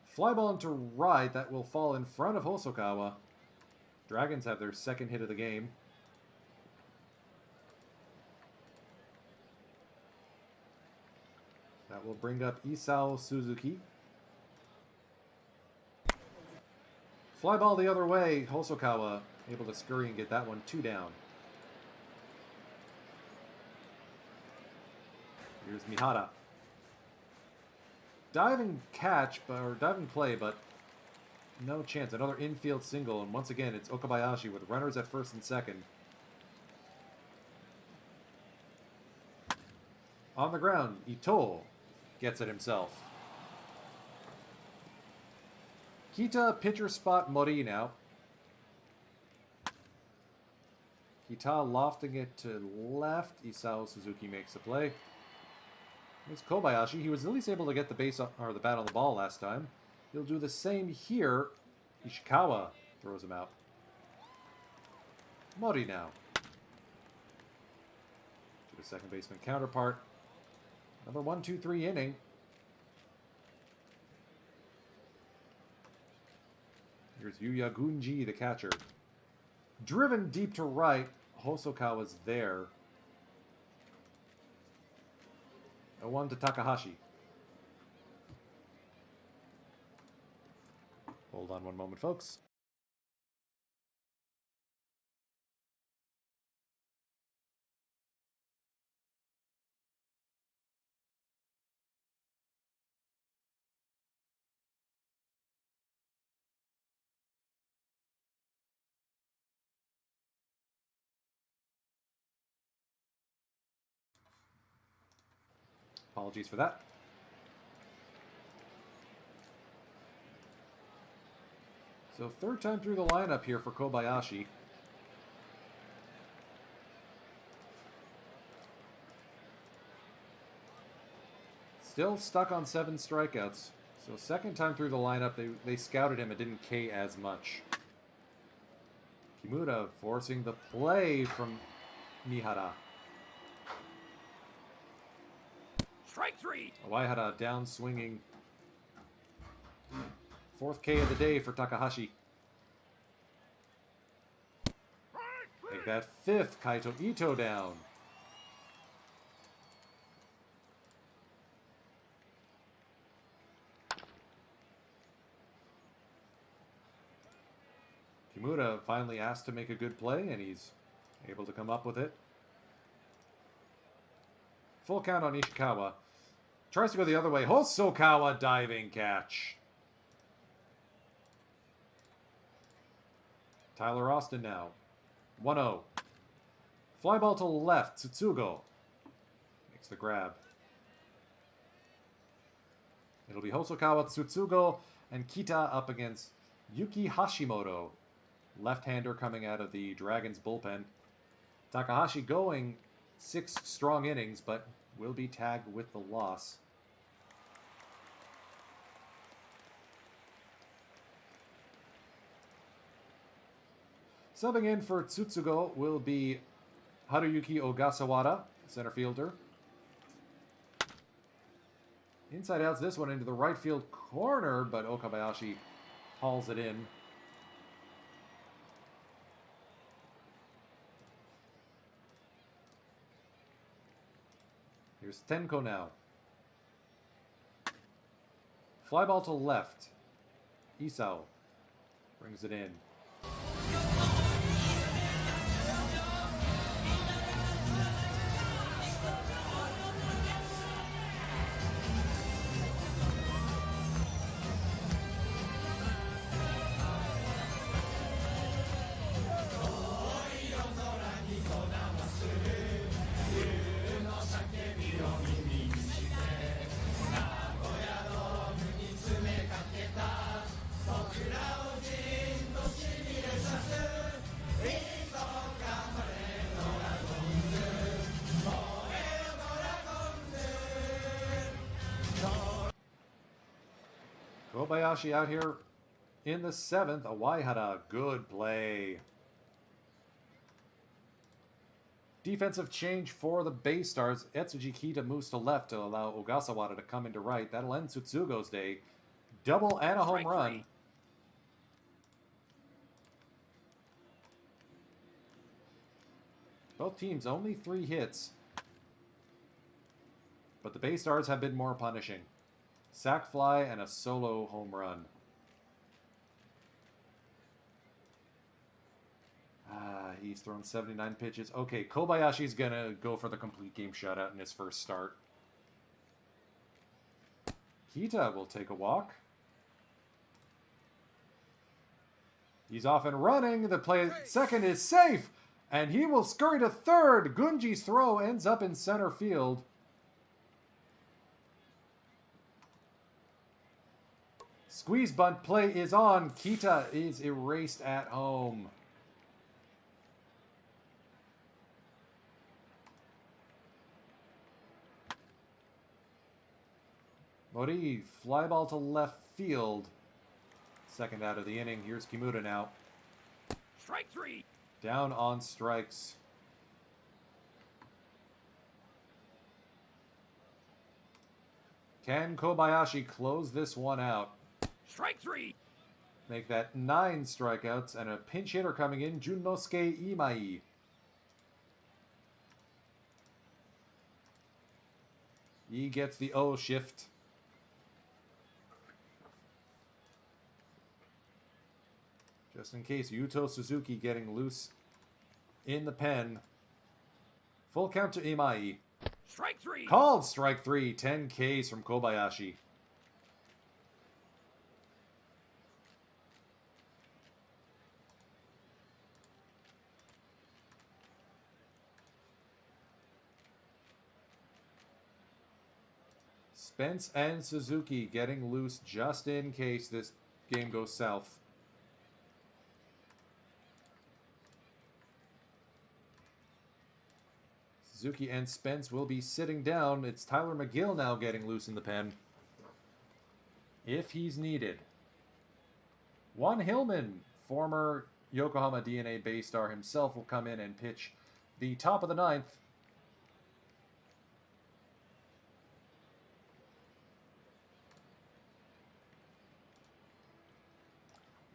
S1: Fly ball into right, that will fall in front of Hosokawa. Dragons have their second hit of the game. That will bring up Isao Suzuki. Fly ball the other way, Hosokawa able to scurry and get that one 2 down. Here's Mihara. Diving catch, or diving play, but No chance. Another infield single, and once again, it's Okabayashi with runners at first and second. On the ground, Ito gets it himself. Kita pitcher spot Mori now. Kita lofting it to left. Isao Suzuki makes the play. It's Kobayashi. He was at least able to get the base or the bat on the ball last time. He'll do the same here. Ishikawa throws him out. Mori now. To the second baseman counterpart. Another 1-2-3 inning. Here's Yuya Gunji, the catcher. Driven deep to right. Hosokawa's there. 0-1 to Takahashi. Hold on one moment, folks. Apologies for that. So third time through the lineup here for Kobayashi. Still stuck on 7 strikeouts. So second time through the lineup, they scouted him and didn't K as much. Kimura forcing the play from Mihara.
S3: Strike 3.
S1: Waihara down swinging. 4th K of the day for Takahashi. Make that 5th. Kaito Ito down. Kimura finally asked to make a good play, and he's able to come up with it. Full count on Ishikawa. Tries to go the other way. Hosokawa diving catch. Tyler Austin now. 1-0. Fly ball to left. Tsutsugo makes the grab. It'll be Hosokawa, Tsutsugo, and Kita up against Yuki Hashimoto. Left-hander coming out of the Dragons bullpen. Takahashi going 6 strong innings, but will be tagged with the loss. Subbing in for Tsutsugo will be Haruyuki Ogasawara, center fielder. Inside outs this one into the right field corner, but Okabayashi hauls it in. Here's Tenko now. Fly ball to left. Isao brings it in. Kobayashi out here in the 7th. Waihara, good play. Defensive change for the Bay Stars. Etsuji Kita moves to left to allow Ogasawara to come into right. That'll end Tsutsugo's day. Double and a home run.
S3: 3.
S1: Both teams only 3 hits. But the Bay Stars have been more punishing. Sac fly and a solo home run. He's thrown 79 pitches. Okay, Kobayashi's gonna go for the complete game shutout in his first start. Kita will take a walk. He's off and running. The play second is safe. And he will scurry to third. Gunji's throw ends up in center field. Squeeze bunt play is on. Kita is erased at home. Mori, fly ball to left field. Second out of the inning. Here's Kimura now.
S3: Strike 3.
S1: Down on strikes. Can Kobayashi close this one out?
S3: Strike 3.
S1: Make that 9 strikeouts and a pinch hitter coming in, Junnosuke Imai. He gets the O shift. Just in case, Yuto Suzuki getting loose in the pen. Full count to Imai.
S3: Strike 3.
S1: Called strike 3. 10 Ks from Kobayashi. Spence and Suzuki getting loose just in case this game goes south. Suzuki and Spence will be sitting down. It's Tyler McGill now getting loose in the pen. If he's needed. Juan Hillman, former Yokohama DNA base star himself, will come in and pitch the top of the 9th.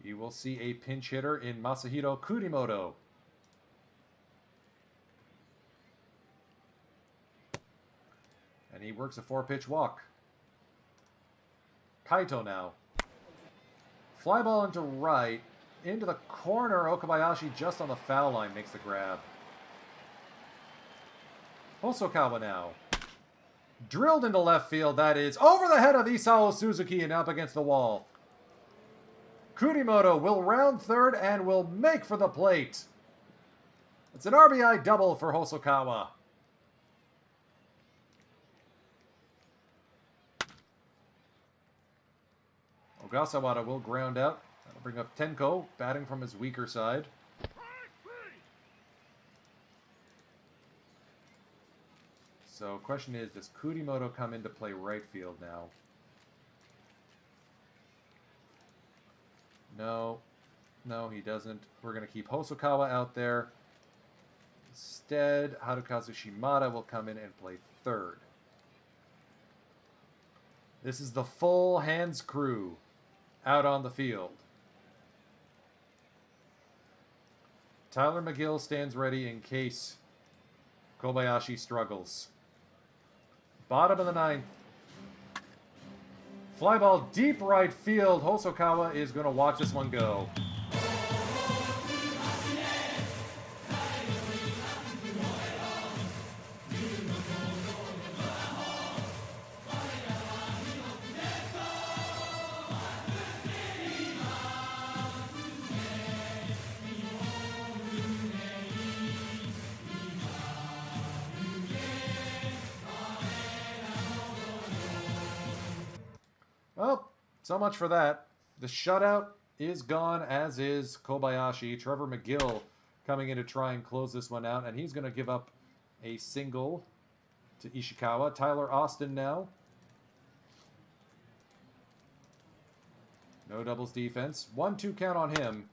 S1: You will see a pinch hitter in Masahiro Kurimoto. And he works a 4-pitch walk. Kaito now. Fly ball into right. Into the corner. Okabayashi just on the foul line makes the grab. Hosokawa now. Drilled into left field. That is over the head of Isao Suzuki and up against the wall. Kurimoto will round third and will make for the plate. It's an RBI double for Hosokawa. Ogasawara will ground out. That'll bring up Tenko, batting from his weaker side. So, question is, does Kurimoto come in to play right field now? No, he doesn't. We're going to keep Hosokawa out there. Instead, Harukazu Shimada will come in and play third. This is the full hands crew out on the field. Tyler McGill stands ready in case Kobayashi struggles. Bottom of the 9th. Fly ball deep right field. Hosokawa is going to watch this one go. Well, so much for that. The shutout is gone, as is Kobayashi. Trevor McGill coming in to try and close this one out, and he's going to give up a single to Ishikawa. Tyler Austin now. No doubles defense. 1-2 count on him.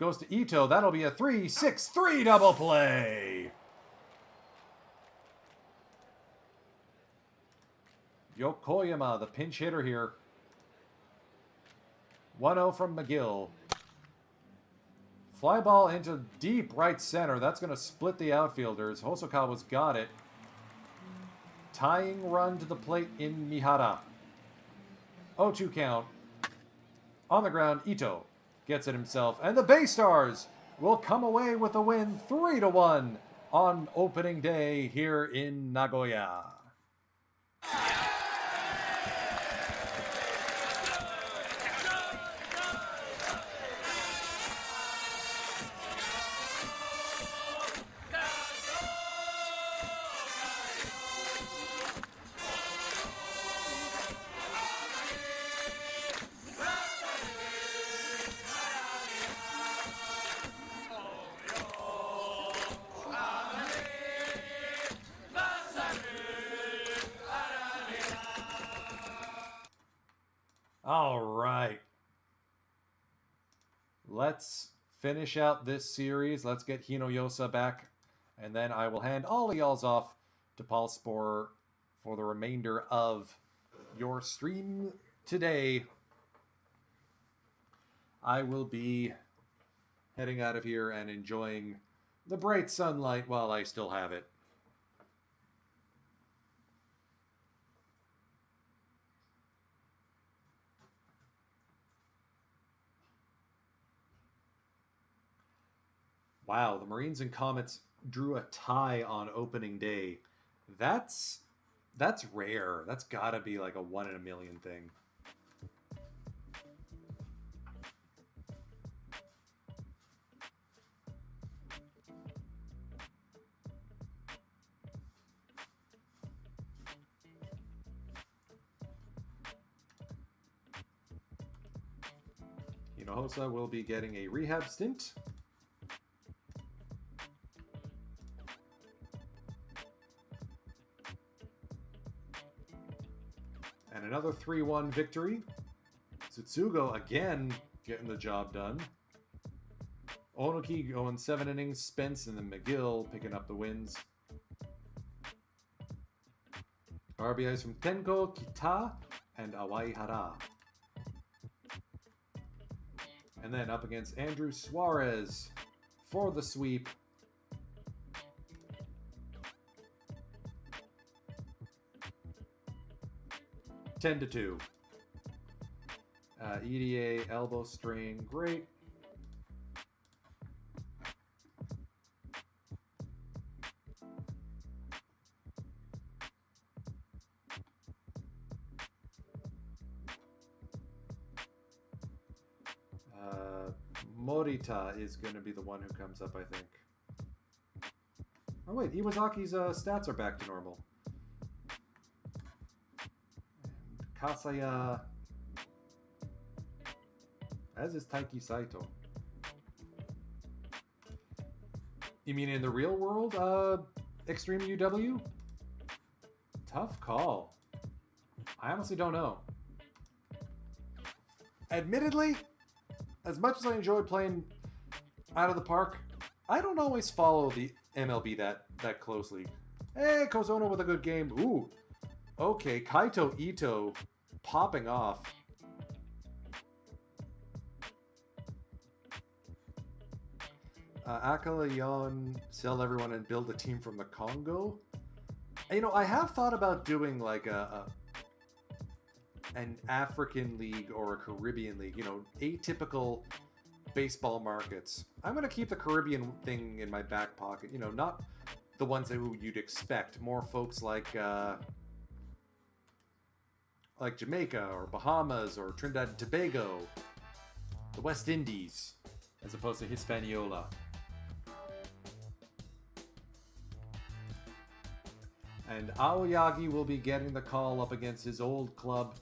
S1: Goes to Ito. That'll be a 3-6-3 double play. Yokoyama, the pinch hitter here. 1-0 from McGill. Fly ball into deep right center. That's going to split the outfielders. Hosokawa's got it. Tying run to the plate in Mihara. 0-2 count. On the ground, Ito gets it himself. And the Bay Stars will come away with a win 3-1 on opening day here in Nagoya. All right. Let's finish out this series. Let's get Hinoyosa back. And then I will hand all of y'all's off to Paul Spore for the remainder of your stream today. I will be heading out of here and enjoying the bright sunlight while I still have it. Wow, the Marines and Comets drew a tie on opening day. That's rare. That's gotta be like a 1 in a million thing. Hinojosa will be getting a rehab stint. And another 3-1 victory. Tsutsugo again getting the job done. Onoki going 7 innings. Spence and then McGill picking up the wins. RBIs from Tenko, Kita, and Awaihara. And then up against Andrew Suarez for the sweep. Ten to 2. EDA elbow strain, great. Morita is going to be the one who comes up, I think. Oh wait, Iwasaki's stats are back to normal. And Kasaya, as is Taiki Saito. You mean in the real world, Extreme UW? Tough call. I honestly don't know. Admittedly, as much as I enjoy playing out of the park, I don't always follow the MLB that closely. Hey, Kozono with a good game. Ooh. Okay, Kaito Ito popping off. Akalayon, sell everyone and build a team from the Congo. I have thought about doing like an African league or a Caribbean league, atypical baseball markets. I'm going to keep the Caribbean thing in my back pocket, not the ones who you'd expect, more folks like Jamaica or Bahamas or Trinidad and Tobago, the West Indies, as opposed to Hispaniola. And Aoyagi will be getting the call up against his old club.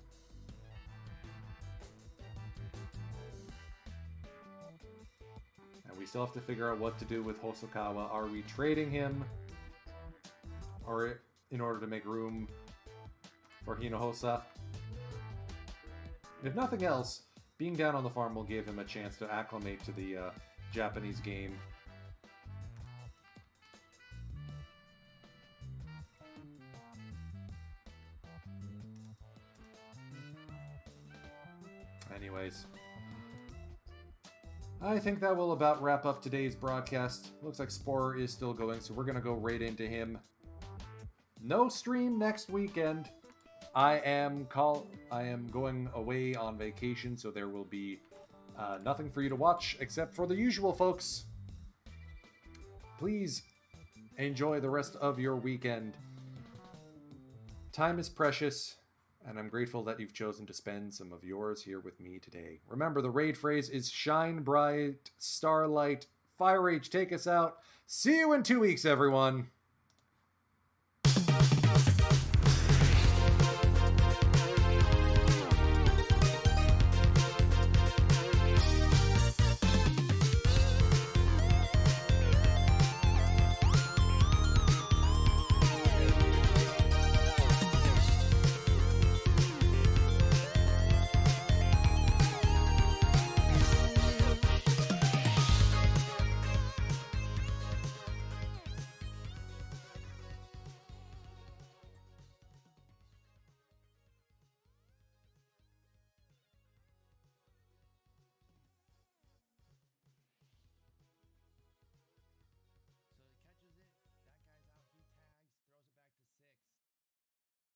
S1: And we still have to figure out what to do with Hosokawa. Are we trading him? Or in order to make room for Hinojosa? If nothing else, being down on the farm will give him a chance to acclimate to the Japanese game. Anyways, I think that will about wrap up today's broadcast. Looks like Spore is still going, so we're going to go right into him. No stream next weekend. I am going away on vacation, so there will be nothing for you to watch except for the usual, folks. Please enjoy the rest of your weekend. Time is precious, and I'm grateful that you've chosen to spend some of yours here with me today. Remember, the raid phrase is Shine Bright, Starlight, Firage, take us out. See you in 2 weeks, everyone.